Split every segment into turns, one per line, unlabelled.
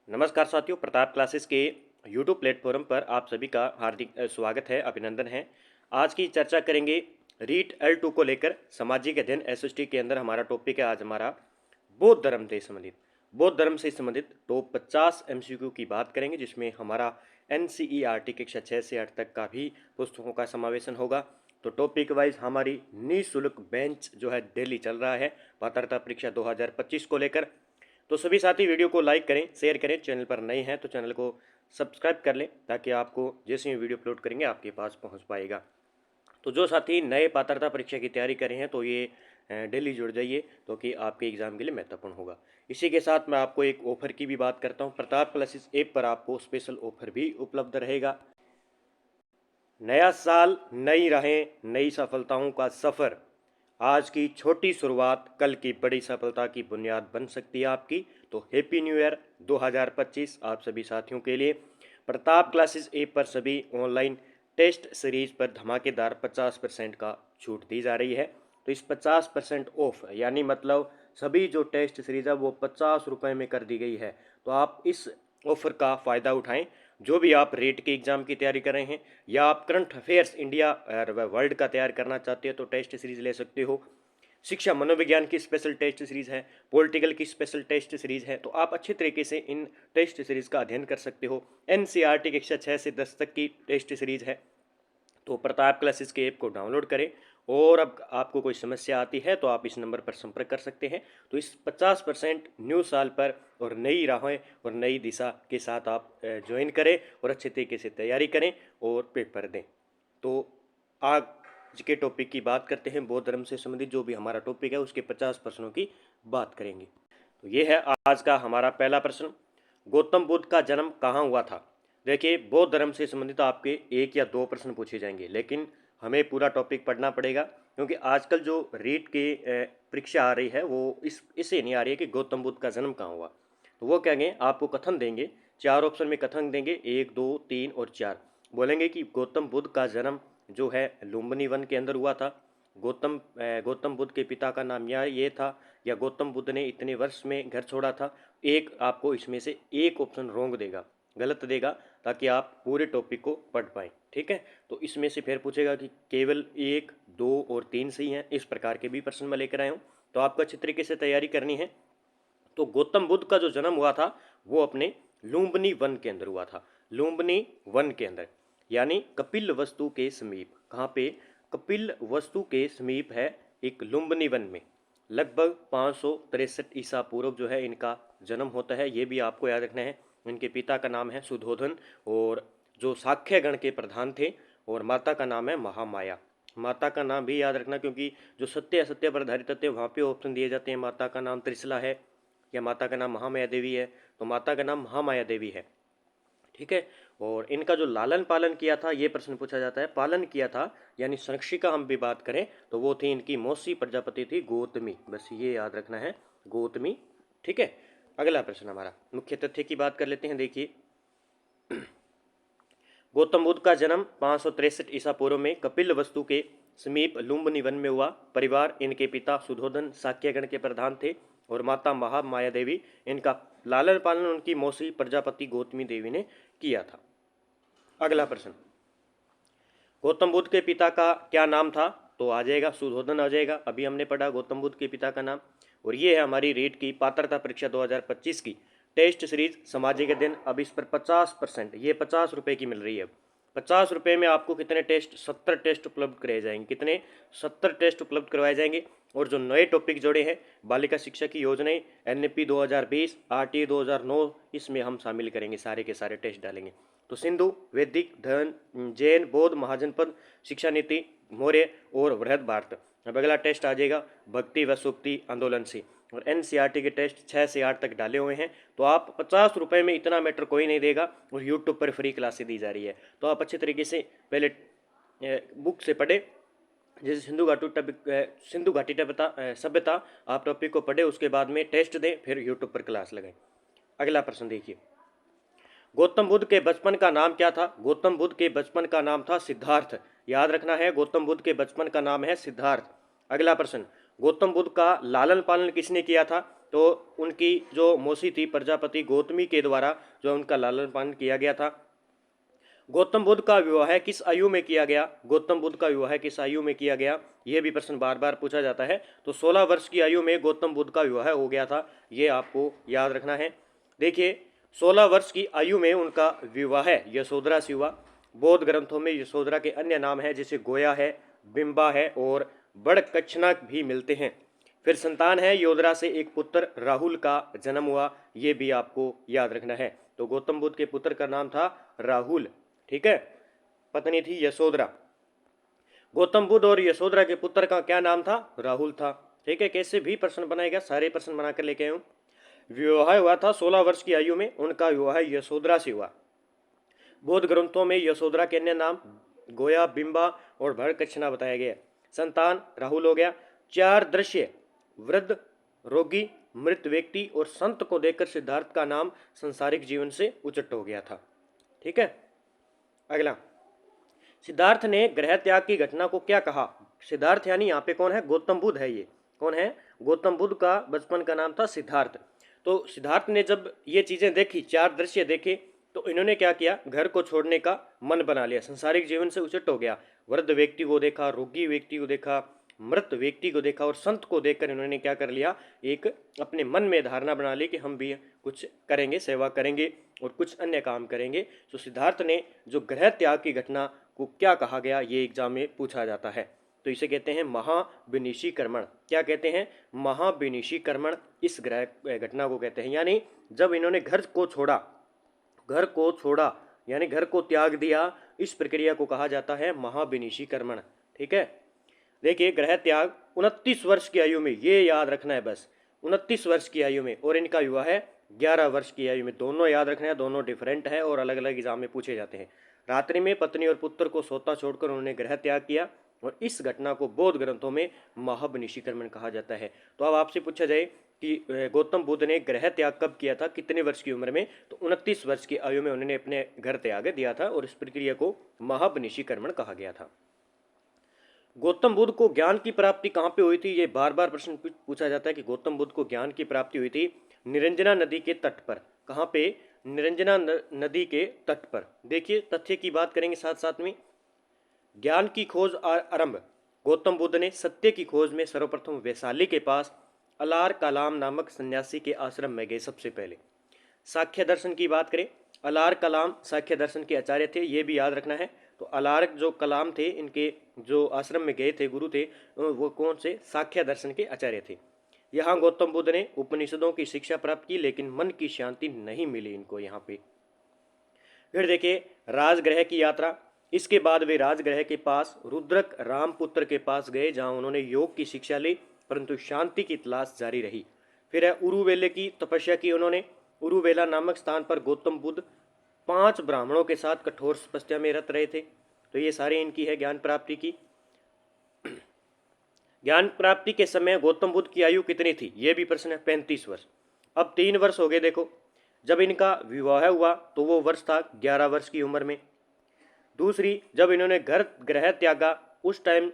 नमस्कार साथियों, प्रताप क्लासेस के यूट्यूब प्लेटफॉर्म पर आप सभी का हार्दिक स्वागत है, अभिनंदन है। आज की चर्चा करेंगे रीट L2 को लेकर। सामाजिक अध्ययन एसएसटी के अंदर हमारा टॉपिक है आज हमारा बौद्ध धर्म से संबंधित। बौद्ध धर्म से संबंधित टॉप 50 एमसीक्यू की बात करेंगे, जिसमें हमारा एनसीईआरटी कक्षा 6 से 8 तक का भी पुस्तकों का समावेशन होगा। तो टॉपिक वाइज हमारी निःशुल्क बेंच जो है डेली चल रहा है पात्रता परीक्षा 2025 को लेकर। तो सभी साथी वीडियो को लाइक करें, शेयर करें। चैनल पर नए हैं तो चैनल को सब्सक्राइब कर लें, ताकि आपको जैसे ही वीडियो अपलोड करेंगे आपके पास पहुंच पाएगा। तो जो साथी नए पात्रता परीक्षा की तैयारी कर रहे हैं तो ये डेली जुड़ जाइए, तो कि आपके एग्ज़ाम के लिए महत्वपूर्ण होगा। इसी के साथ मैं आपको एक ऑफ़र की भी बात करता हूँ। प्रताप क्लासेस ऐप पर आपको स्पेशल ऑफ़र भी उपलब्ध रहेगा। नया साल, नई राहें, नई सफलताओं का सफ़र। आज की छोटी शुरुआत कल की बड़ी सफलता की बुनियाद बन सकती है आपकी। तो हैप्पी न्यू ईयर 2025 आप सभी साथियों के लिए। प्रताप क्लासेस ऐप पर सभी ऑनलाइन टेस्ट सीरीज पर धमाकेदार 50% का छूट दी जा रही है। तो इस 50% ऑफ यानी मतलब सभी जो टेस्ट सीरीज है वो 50 रुपये में कर दी गई है। तो आप इस ऑफर का फ़ायदा उठाएं। जो भी आप रेट के एग्ज़ाम की तैयारी कर रहे हैं, या आप करंट अफेयर्स इंडिया और वर्ल्ड का तैयार करना चाहते हो, तो टेस्ट सीरीज़ ले सकते हो। शिक्षा मनोविज्ञान की स्पेशल टेस्ट सीरीज़ है, पॉलिटिकल की स्पेशल टेस्ट सीरीज़ है। तो आप अच्छे तरीके से इन टेस्ट सीरीज़ का अध्ययन कर सकते हो। एनसीईआरटी कक्षा 6 से 10 तक की टेस्ट सीरीज़ है। तो प्रताप क्लासेस के ऐप को डाउनलोड करें, और अब आपको कोई समस्या आती है तो आप इस नंबर पर संपर्क कर सकते हैं। तो इस 50% न्यू साल पर और नई राहें और नई दिशा के साथ आप ज्वाइन करें और अच्छे तरीके से तैयारी करें और पेपर दें। तो आज के टॉपिक की बात करते हैं। बौद्ध धर्म से संबंधित जो भी हमारा टॉपिक है उसके 50 प्रश्नों की बात करेंगे। तो ये है आज का हमारा पहला प्रश्न। गौतम बुद्ध का जन्म कहाँ हुआ था? देखिए, बौद्ध धर्म से संबंधित आपके 1 या 2 प्रश्न पूछे जाएंगे, लेकिन हमें पूरा टॉपिक पढ़ना पड़ेगा, क्योंकि आजकल जो रीट के परीक्षा आ रही है वो इससे नहीं आ रही है कि गौतम बुद्ध का जन्म कहाँ हुआ। तो वो कहेंगे, आपको कथन देंगे, 4 ऑप्शन में कथन देंगे, 1, 2, 3 और 4। बोलेंगे कि गौतम बुद्ध का जन्म जो है लुम्बिनी वन के अंदर हुआ था। गौतम बुद्ध के पिता का नाम ये था, या गौतम बुद्ध ने इतने वर्ष में घर छोड़ा था। एक आपको इसमें से एक ऑप्शन रॉन्ग देगा, गलत देगा, ताकि आप पूरे टॉपिक को पढ़ पाएँ। ठीक है, तो इसमें से फिर पूछेगा कि केवल 1, 2 और 3 सही हैं। इस प्रकार के भी प्रश्न मैं लेकर आया हूँ, तो आपको अच्छी तरीके से तैयारी करनी है। तो गौतम बुद्ध का जो जन्म हुआ था वो अपने लुम्बिनी वन के अंदर हुआ था। लुम्बिनी वन के अंदर यानी कपिल वस्तु के समीप। कहाँ पे? कपिल वस्तु के समीप है एक लुम्बिनी वन में। लगभग 563 ईसा पूर्व जो है इनका जन्म होता है। ये भी आपको याद रखना है। इनके पिता का नाम है सुधोधन, और जो साक्य गण के प्रधान थे, और माता का नाम है महामाया। माता का नाम भी याद रखना, क्योंकि जो सत्य असत्य पर आधारित होते हैं वहाँ पे ऑप्शन दिए जाते हैं। माता का नाम त्रिशला है या माता का नाम महामाया देवी है, तो माता का नाम महामाया देवी है। ठीक है, और इनका जो लालन पालन किया था ये प्रश्न पूछा जाता है। पालन किया था यानी संरक्षिका हम भी बात करें तो वो थी इनकी मौसी प्रजापति थी गौतमी। बस ये याद रखना है, गौतमी। ठीक है, अगला प्रश्न हमारा मुख्य तथ्य की बात कर लेते हैं। देखिए, गौतम बुद्ध का जन्म 563 ईसा पूर्व में कपिल वस्तु के समीप लुम्बिनी वन में हुआ। परिवार, इनके पिता सुधोधन साक्यगण के प्रधान थे, और माता महामाया देवी। इनका लालन पालन उनकी मौसी प्रजापति गौतमी देवी ने किया था। अगला प्रश्न, गौतम बुद्ध के पिता का क्या नाम था? तो आ जाएगा सुधोधन आ जाएगा। अभी हमने पढ़ा गौतम बुद्ध के पिता का नाम। और ये है हमारी रीट की पात्रता परीक्षा 2025 की टेस्ट सीरीज सामाजिक अध्ययन। अब इस पर 50%, ये 50 रुपये की मिल रही है। 50 रुपये में आपको कितने टेस्ट? 70 टेस्ट उपलब्ध कराए जाएंगे। कितने? 70 टेस्ट उपलब्ध करवाए जाएंगे। और जो नए टॉपिक जोड़े हैं, बालिका शिक्षा की योजनाएं, एनईपी 2020, आरटीए 2009, इसमें हम शामिल करेंगे। सारे के सारे टेस्ट डालेंगे। तो सिंधु, वैदिक, धन, जैन, बौद्ध, महाजनपद, शिक्षा नीति, मौर्य और वृहद भारत। अब अगला टेस्ट आ जाएगा भक्ति व सुक्ति आंदोलन से। और एनसीईआरटी के टेस्ट 6 से 8 तक डाले हुए हैं। तो आप 50 रुपये में इतना मैटर कोई नहीं देगा, और यूट्यूब पर फ्री क्लासें दी जा रही है। तो आप अच्छे तरीके से पहले बुक से पढ़े, जैसे सिंधु घाटी सभ्यता, आप टॉपिक को पढ़े, उसके बाद में टेस्ट दें, फिर यूट्यूब पर क्लास लगाएं। अगला प्रश्न देखिए, गौतम बुद्ध के बचपन का नाम क्या था? गौतम बुद्ध के बचपन का नाम था सिद्धार्थ। याद रखना है, गौतम बुद्ध के बचपन का नाम है सिद्धार्थ। अगला प्रश्न, गौतम बुद्ध का लालन पालन किसने किया था? तो उनकी जो मौसी थी प्रजापति गौतमी के द्वारा जो उनका लालन पालन किया गया था। गौतम बुद्ध का विवाह किस आयु में किया गया? गौतम बुद्ध का विवाह किस आयु में किया गया? यह भी प्रश्न बार बार पूछा जाता है। तो 16 वर्ष की आयु में गौतम बुद्ध का विवाह हो गया था, ये आपको याद रखना है। देखिए 16 वर्ष की आयु में उनका विवाह यशोधरा से हुआ। बौद्ध ग्रंथों में यशोधरा के अन्य नाम है, जैसे गोया है, बिंबा है और बड़कच्छना भी मिलते हैं। फिर संतान है योधरा से एक पुत्र राहुल का जन्म हुआ, ये भी आपको याद रखना है। तो गौतम बुद्ध के पुत्र का नाम था राहुल, ठीक है, पत्नी थी यशोधरा। गौतम बुद्ध और यशोधरा के पुत्र का क्या नाम था? राहुल था, ठीक है। कैसे भी प्रश्न बनाएगा, सारे प्रश्न बनाकर लेके आऊँ। विवाह हुआ था 16 वर्ष की आयु में, उनका विवाह यशोधरा से हुआ। बौद्ध ग्रंथों में यशोधरा के अन्य नाम गोया, बिंबा और भड़कच्छना बताया गया। संतान राहुल हो गया। 4 दृश्य वृद्ध, रोगी, मृत व्यक्ति और संत को देखकर सिद्धार्थ का नाम संसारिक जीवन से उचट हो गया था, ठीक है। अगला, सिद्धार्थ ने ग्रह त्याग की घटना को क्या कहा? सिद्धार्थ यानी यहाँ पे कौन है? गौतम बुद्ध है। ये कौन है? गौतम बुद्ध का बचपन का नाम था सिद्धार्थ। तो सिद्धार्थ ने जब ये चीजें देखी, 4 दृश्य देखे, तो इन्होंने क्या किया? घर को छोड़ने का मन बना लिया, संसारिक जीवन से उचट हो गया। वृद्ध व्यक्ति को देखा, रोगी व्यक्ति को देखा, मृत व्यक्ति को देखा और संत को देखकर इन्होंने क्या कर लिया? एक अपने मन में धारणा बना ली कि हम भी कुछ करेंगे, सेवा करेंगे और कुछ अन्य काम करेंगे। तो सिद्धार्थ ने जो ग्रह त्याग की घटना को क्या कहा गया, ये एग्जाम में पूछा जाता है। तो इसे कहते हैं महाविनिशीकरण। क्या कहते हैं? महाविनिशीकरण इस ग्रह घटना को कहते हैं। यानी जब इन्होंने घर को छोड़ा यानी घर को त्याग दिया, इस प्रक्रिया को कहा जाता है महाविनिशीकरण, ठीक है। देखिए ग्रह त्याग 29 वर्ष की आयु में, ये याद रखना है बस, 29 वर्ष की आयु में, और इनका विवाह है 11 वर्ष की आयु में। दोनों याद रखना है, दोनों डिफरेंट है और अलग अलग एग्जाम में पूछे जाते हैं। रात्रि में पत्नी और पुत्र को सोता छोड़कर उन्होंने ग्रह त्याग किया और इस घटना को बौद्ध ग्रंथों में महाविनिशीकरण कहा जाता है। तो अब आपसे पूछा जाए कि गौतम बुद्ध ने ग्रह त्याग कब किया था, कितने वर्ष की उम्र में? तो 29 वर्ष की आयु में उन्होंने अपने घर त्याग दिया था और इस प्रक्रिया को महाविनिशीकरण कहा गया था। गौतम बुद्ध को ज्ञान की प्राप्ति कहाँ पे हुई थी? ये बार बार प्रश्न पूछा जाता है कि गौतम बुद्ध को ज्ञान की प्राप्ति हुई थी निरंजना नदी के तट पर। कहाँ पे? निरंजना नदी के तट पर। देखिए तथ्य की बात करेंगे साथ साथ में। ज्ञान की खोज आरंभ गौतम बुद्ध ने सत्य की खोज में सर्वप्रथम वैशाली के पास अलार कलाम नामक सन्यासी के आश्रम में गए। सबसे पहले सांख्य दर्शन की बात करें, अलार कलाम सांख्य दर्शन के आचार्य थे, ये भी याद रखना है। तो अलार जो कलाम थे, इनके जो आश्रम में गए थे गुरु थे, वो कौन से? सांख्य दर्शन के आचार्य थे। यहाँ गौतम बुद्ध ने उपनिषदों की शिक्षा प्राप्त की, लेकिन मन की शांति नहीं मिली इनको यहाँ पे। फिर देखिए राजगृह की यात्रा। इसके बाद वे राजगृह के पास रुद्रक रामपुत्र के पास गए, जहाँ उन्होंने योग की शिक्षा ली, परंतु शांति की तलाश जारी रही। फिर है उरुवेले की तपस्या की उन्होंने। उरुवेला नामक स्थान पर गौतम बुद्ध 5 ब्राह्मणों के साथ कठोर तपस्या में रत रहे थे। तो ये सारी इनकी है ज्ञान प्राप्ति की। ज्ञान प्राप्ति के समय गौतम बुद्ध की आयु कितनी थी? ये भी प्रश्न है। 35 वर्ष। अब 3 वर्ष हो गए। देखो जब इनका विवाह हुआ तो वो वर्ष था 11 वर्ष की उम्र में। दूसरी, जब इन्होंने घर ग्रह त्यागा उस टाइम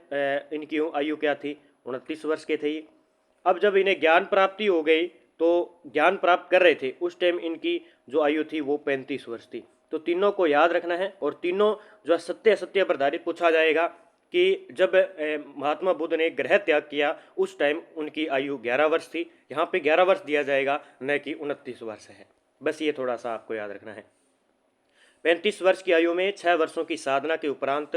इनकी आयु क्या थी? 29 वर्ष के थे ये। अब जब इन्हें ज्ञान प्राप्ति हो गई तो ज्ञान प्राप्त कर रहे थे, उस टाइम इनकी जो आयु थी वो 35 वर्ष थी। तो तीनों को याद रखना है और तीनों जो सत्य असत्य पर आधारित पूछा जाएगा कि जब महात्मा बुद्ध ने ग्रह त्याग किया उस टाइम उनकी आयु 11 वर्ष थी। यहाँ पे 11 वर्ष दिया जाएगा, न कि 29 वर्ष है। बस ये थोड़ा सा आपको याद रखना है। 35 वर्ष की आयु में 6 वर्षों की साधना के उपरांत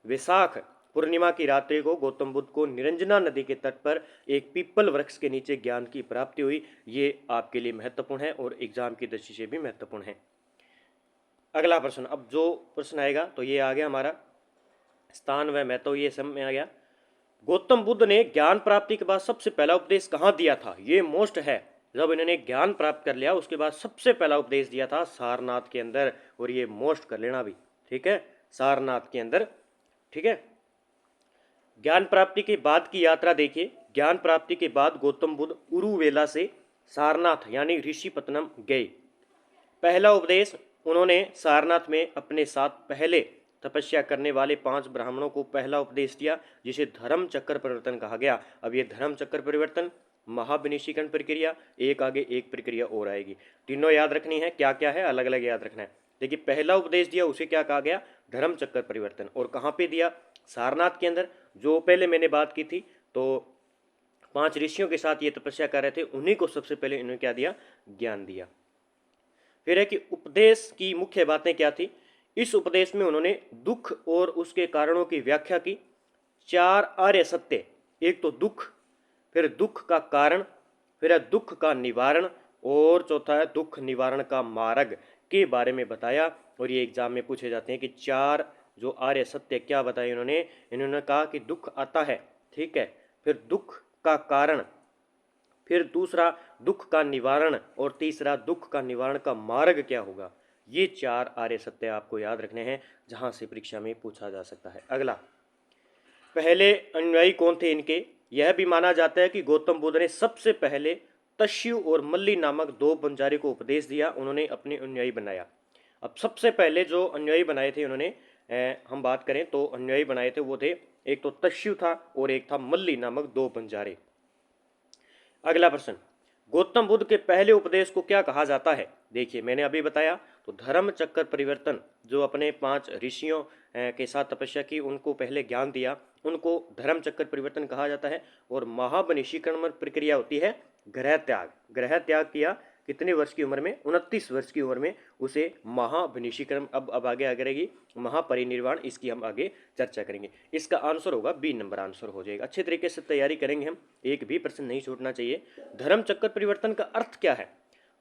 वैशाख पूर्णिमा की रात्रि को गौतम बुद्ध को निरंजना नदी के तट पर एक पीपल वृक्ष के नीचे ज्ञान की प्राप्ति हुई। ये आपके लिए महत्वपूर्ण है और एग्जाम की दृष्टि से भी महत्वपूर्ण है। अगला प्रश्न, अब जो प्रश्न आएगा तो ये आ गया हमारा स्थान व महत्व, ये सब में आ गया। गौतम बुद्ध ने ज्ञान प्राप्ति के बाद सबसे पहला उपदेश कहाँ दिया था? ये मोस्ट है। जब इन्होंने ज्ञान प्राप्त कर लिया उसके बाद सबसे पहला उपदेश दिया था सारनाथ के अंदर, और ये मोस्ट कर लेना भी, ठीक है, सारनाथ के अंदर, ठीक है। ज्ञान प्राप्ति के बाद की यात्रा देखिए। ज्ञान प्राप्ति के बाद गौतम बुद्ध उरुवेला से सारनाथ यानी ऋषिपत्तनम गए। पहला उपदेश उन्होंने सारनाथ में अपने साथ पहले तपस्या करने वाले 5 ब्राह्मणों को पहला उपदेश दिया, जिसे धर्म चक्र परिवर्तन कहा गया। अब ये धर्म चक्र परिवर्तन महाविनिशीकरण प्रक्रिया, एक आगे एक प्रक्रिया और आएगी। तीनों याद रखनी है, क्या क्या है अलग अलग याद रखना है। देखिए पहला उपदेश दिया उसे क्या कहा गया, धर्म चक्कर परिवर्तन, और कहाँ पे दिया, सारनाथ के अंदर, जो पहले मैंने बात की थी। तो 5 ऋषियों के साथ ये तपस्या कर रहे थे, उन्हीं को सबसे पहले इन्होंने क्या दिया, ज्ञान दिया। फिर है कि उपदेश की मुख्य बातें क्या थी। इस उपदेश में उन्होंने दुख और उसके कारणों की व्याख्या की। 4 आर्य सत्य, एक तो दुख, फिर दुख का कारण, फिर है दुख का निवारण, और चौथा है दुख निवारण का मार्ग के बारे में बताया। और ये एग्जाम में पूछे जाते हैं कि 4 जो आर्य सत्य क्या बताए इन्होंने कहा कि दुख आता है, ठीक है, फिर दुख का कारण, फिर दूसरा दुख का निवारण, और तीसरा दुख का निवारण का मार्ग क्या होगा। ये 4 आर्य सत्य आपको याद रखने हैं, जहां से परीक्षा में पूछा जा सकता है। अगला, पहले अनुयायी कौन थे इनके। यह भी माना जाता है कि गौतम बुद्ध ने सबसे पहले तश्यु और मल्ली नामक 2 ब्रह्मचारी को उपदेश दिया, उन्होंने अपने अनुयायी बनाया। अब सबसे पहले जो अनुयायी बनाए थे उन्होंने, हम बात करें तो अनुयायी बनाए थे वो थे, एक तो तश्यु था और एक था मल्ली नामक 2 बंजारे। अगला प्रश्न, गौतम बुद्ध के पहले उपदेश को क्या कहा जाता है। देखिए मैंने अभी बताया, तो धर्म चक्कर परिवर्तन, जो अपने 5 ऋषियों के साथ तपस्या की, उनको पहले ज्ञान दिया, उनको धर्म चक्कर परिवर्तन कहा जाता है। और महावनिशीकरण प्रक्रिया होती है ग्रह त्याग। ग्रह त्याग किया कितने वर्ष की उम्र में, 29 वर्ष की उम्र में, उसे महावनिशीकरण, अब आगे आ करेगी महापरिनिर्वाण, इसकी हम आगे चर्चा करेंगे। इसका आंसर होगा बी नंबर आंसर हो जाएगा। अच्छे तरीके से तैयारी करेंगे हम, एक भी प्रश्न नहीं छूटना चाहिए। धर्म चक्कर परिवर्तन का अर्थ क्या है।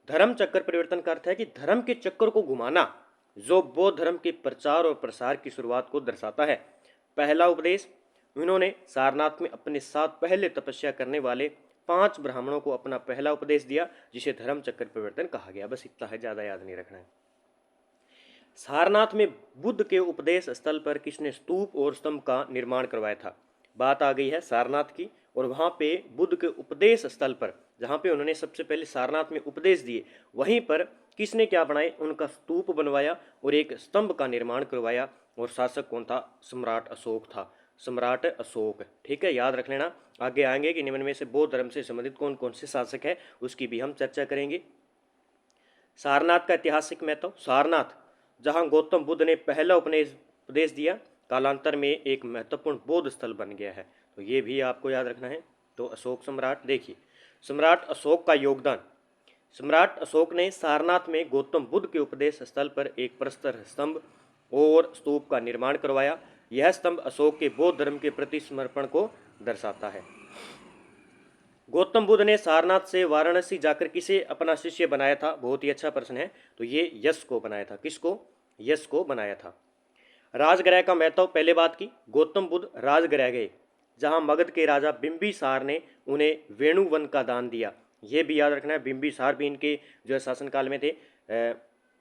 धर्म चक्कर परिवर्तन का अर्थ है कि धर्म के चक्कर को घुमाना, जो बौद्ध धर्म के प्रचार और प्रसार की शुरुआत को दर्शाता है। पहला उपदेश, उन्होंने सारनाथ में अपने साथ पहले तपस्या करने वाले 5 ब्राह्मणों को अपना पहला उपदेश दिया, जिसे धर्म चक्कर परिवर्तन कहा गया। बस इतना है, ज्यादा याद नहीं रखना है। सारनाथ में बुद्ध के उपदेश स्थल पर किसने स्तूप और स्तंभ का निर्माण करवाया था। बात आ गई है सारनाथ की, और वहां पे बुद्ध के उपदेश स्थल पर, जहां पे उन्होंने सबसे पहले सारनाथ में उपदेश दिए, वहीं पर किसने क्या बनाए, उनका स्तूप बनवाया और एक स्तंभ का निर्माण करवाया। और शासक कौन था, सम्राट अशोक था, सम्राट अशोक। ठीक है, याद रख लेना। आगे आएंगे कि निम्न में से बौद्ध धर्म से संबंधित कौन कौन से शासक है, उसकी भी हम चर्चा करेंगे। सारनाथ का ऐतिहासिक महत्व, सारनाथ जहां गौतम बुद्ध ने पहला उपदेश दिया, कालांतर में एक महत्वपूर्ण बौद्ध स्थल बन गया है, तो ये भी आपको याद रखना है। तो अशोक सम्राट, देखिए सम्राट अशोक का योगदान। सम्राट अशोक ने सारनाथ में गौतम बुद्ध के उपदेश स्थल पर एक प्रस्तर स्तंभ और स्तूप का निर्माण करवाया। यह स्तंभ अशोक के बौद्ध धर्म के प्रति समर्पण को दर्शाता है। गौतम बुद्ध ने सारनाथ से वाराणसी जाकर किसे अपना शिष्य बनाया था, बहुत ही अच्छा प्रश्न है। तो ये यश को बनाया था, किसको, यश को बनाया था। राजगृह का महत्व पहले बात की, गौतम बुद्ध राजगृह गए, जहां मगध के राजा बिंबिसार ने उन्हें वेणुवन का दान दिया। ये भी याद रखना है, बिंबिसार भी इनके जो है शासनकाल में थे।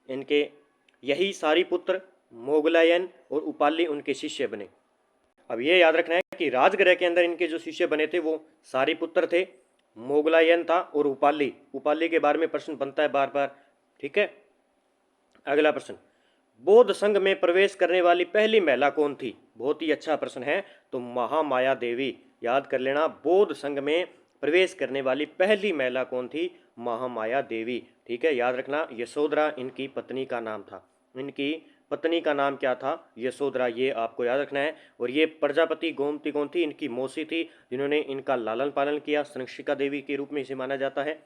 इनके यही सारी पुत्र मोगलायन और उपाली उनके शिष्य बने। अब ये याद रखना है कि राजगृह के अंदर इनके जो शिष्य बने थे वो सारी पुत्र थे, मोगलायन था और उपाली। उपाली के बारे में प्रश्न बनता है बार बार, ठीक है। अगला प्रश्न, बौद्ध संघ में प्रवेश करने वाली पहली महिला कौन थी। बहुत ही अच्छा प्रश्न है, तो महामाया देवी। याद कर लेना, बौद्ध संघ में प्रवेश करने वाली पहली महिला कौन थी, महामाया देवी। ठीक है, याद रखना, यशोधरा इनकी पत्नी का नाम था। इनकी पत्नी का नाम क्या था, यशोधरा, ये आपको याद रखना है। और ये प्रजापति गोमती कौन थी, इनकी मौसी थी, जिन्होंने इनका लालन पालन किया। संरक्षिका देवी के रूप में इसे माना जाता है।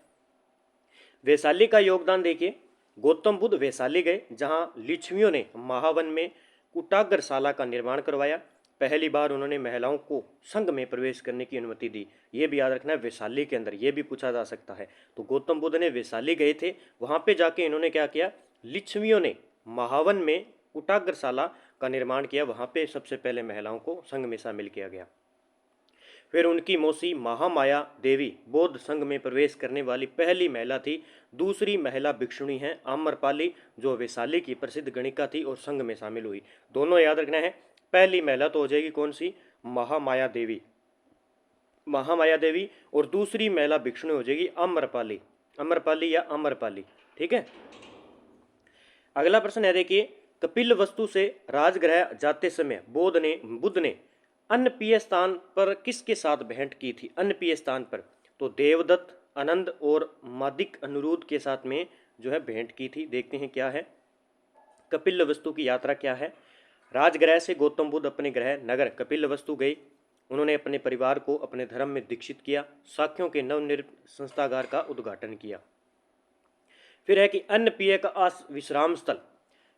वैशाली का योगदान देखिए, गौतम बुद्ध वैशाली गए, जहां लिच्छवियों ने महावन में कुटाग्रशाला का निर्माण करवाया। पहली बार उन्होंने महिलाओं को संघ में प्रवेश करने की अनुमति दी। ये भी याद रखना है, वैशाली के अंदर, ये भी पूछा जा सकता है। तो गौतम बुद्ध ने वैशाली गए थे, वहां पे जाके इन्होंने क्या किया, लिच्छवियों ने महावन में कुटाग्रशाला का निर्माण किया, वहां पे सबसे पहले महिलाओं को संघ में शामिल किया गया। फिर उनकी मौसी महामाया देवी बौद्ध संघ में प्रवेश करने वाली पहली महिला थी। दूसरी महिला भिक्षुणी है आम्रपाली, जो वैशाली की प्रसिद्ध गणिका थी और संघ में शामिल हुई। दोनों याद रखना है, पहली महिला तो हो जाएगी कौन सी, महामाया देवी, महामाया देवी, और दूसरी महिला भिक्षुणी हो जाएगी आम्रपाली, आम्रपाली या अमरपाली। ठीक है। अगला प्रश्न है, देखिए, कपिल वस्तु से राजगृह जाते समय बुद्ध ने अन्नप्रिय स्थान पर किसके साथ भेंट की थी। अन्नप्रिय स्थान पर तो देवदत्त, आनंद और मादिक अनिरुद्ध के साथ में जो है भेंट की थी। देखते हैं क्या है। कपिलवस्तु की यात्रा क्या है। राजगृह से गौतम बुद्ध अपने गृह नगर कपिलवस्तु गए। उन्होंने अपने परिवार को अपने धर्म में दीक्षित किया। साक्यों के नवनिर्मित संस्थागार का उद्घाटन किया। फिर है कि अन्न पिय का विश्राम स्थल।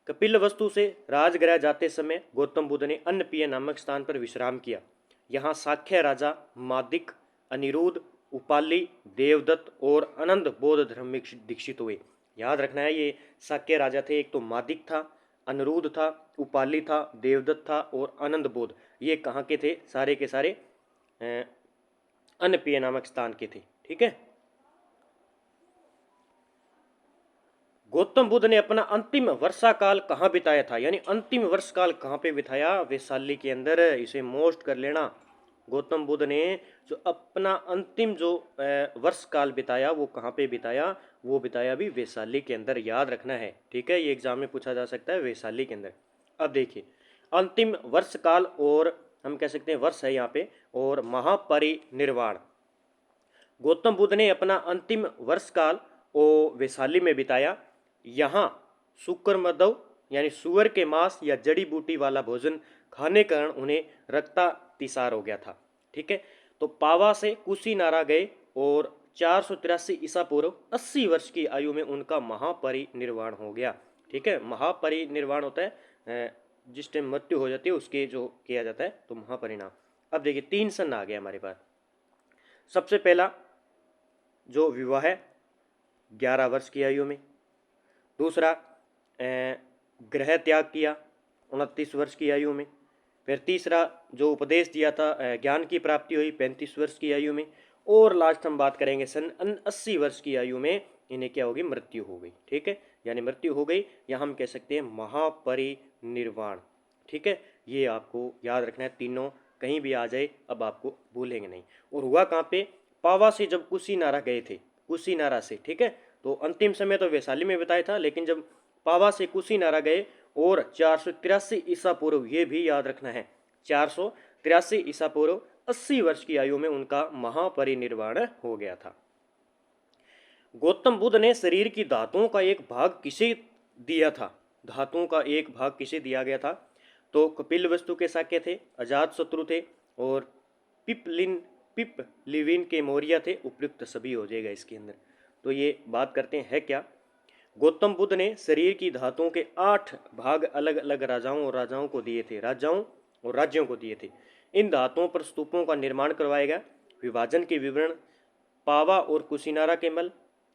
कपिलवस्तु से राजगृह जाते समय गौतम बुद्ध ने अन्न पिय नामक स्थान पर विश्राम किया। यहाँ साक्य राजा, मादिक, अनिरुद्ध, उपाली, देवदत्त और आनंद बौद्ध धर्म में दीक्षित हुए। याद रखना है, ये साक्य राजा थे। एक तो मादिक था, अनिरुद्ध था, उपाली था, देवदत्त था और आनंद बौद्ध। ये कहाँ के थे? सारे के सारे अन्न पिय नामक स्थान के थे। ठीक है। गौतम बुद्ध ने अपना अंतिम वर्षा काल कहाँ बिताया था, यानी अंतिम वर्ष काल कहाँ पे बिताया? वैशाली के अंदर। इसे मोस्ट कर लेना। गौतम बुद्ध ने जो अपना अंतिम जो वर्ष काल बिताया वो कहाँ पे बिताया? वो बिताया भी वैशाली के अंदर। याद रखना है। ठीक है, ये एग्जाम में पूछा जा सकता है, वैशाली के अंदर। अब देखिए, अंतिम वर्ष काल और हम कह सकते हैं वर्ष है यहाँ पे, और महापरिनिर्वाण। गौतम बुद्ध ने अपना अंतिम वर्ष काल वैशाली में बिताया। यहाँ शुक्र मदव यानी सुअर के मांस या जड़ी बूटी वाला भोजन खाने के कारण उन्हें रक्तातिसार हो गया था। ठीक है। तो पावा से कुशीनारा गए और 483 ईसा पूर्व 80 वर्ष की आयु में उनका महापरिनिर्वाण हो गया। ठीक है। महापरिनिर्वाण होता है जिस टाइम मृत्यु हो जाती है उसके जो किया जाता है, तो महापरिणाम। अब देखिए 3 सन आ गया हमारे पास। सबसे पहला जो विवाह है 11 वर्ष की आयु में। दूसरा गृह त्याग किया 29 वर्ष की आयु में। फिर तीसरा जो उपदेश दिया था, ज्ञान की प्राप्ति हुई 35 वर्ष की आयु में। और लास्ट हम बात करेंगे सन 80 वर्ष की आयु में इन्हें क्या होगी? मृत्यु हो गई। ठीक है, यानी मृत्यु हो गई, या हम कह सकते हैं महापरिनिर्वाण। ठीक है, ये आपको याद रखना है। तीनों कहीं भी आ जाए अब आपको भूलेंगे नहीं। और हुआ कहाँ पे? पावा से जब कुशीनारा गए थे, कुशीनारा से। ठीक है, तो अंतिम समय तो वैशाली में बिताया था, लेकिन जब पावा से कुशीनारा गए और 483 ईसा पूर्व, ये भी याद रखना है, 483 ईसा पूर्व 80 वर्ष की आयु में उनका महापरिनिर्वाण हो गया था। गौतम बुद्ध ने शरीर की धातुओं का एक भाग किसे दिया था? धातुओं का एक भाग किसे दिया गया था? तो कपिलवस्तु के साक्य थे, अजातशत्रु थे और पिपलिविन के मौर्य थे। उपयुक्त सभी हो जाएगा इसके अंदर। तो ये बात करते हैं क्या? गौतम बुद्ध ने शरीर की धातुओं के 8 भाग अलग अलग राजाओं को दिए थे, राजाओं और राज्यों को दिए थे। इन धातुओं पर स्तूपों का निर्माण करवाया गया। विभाजन के विवरण पावा और कुशीनारा के मल,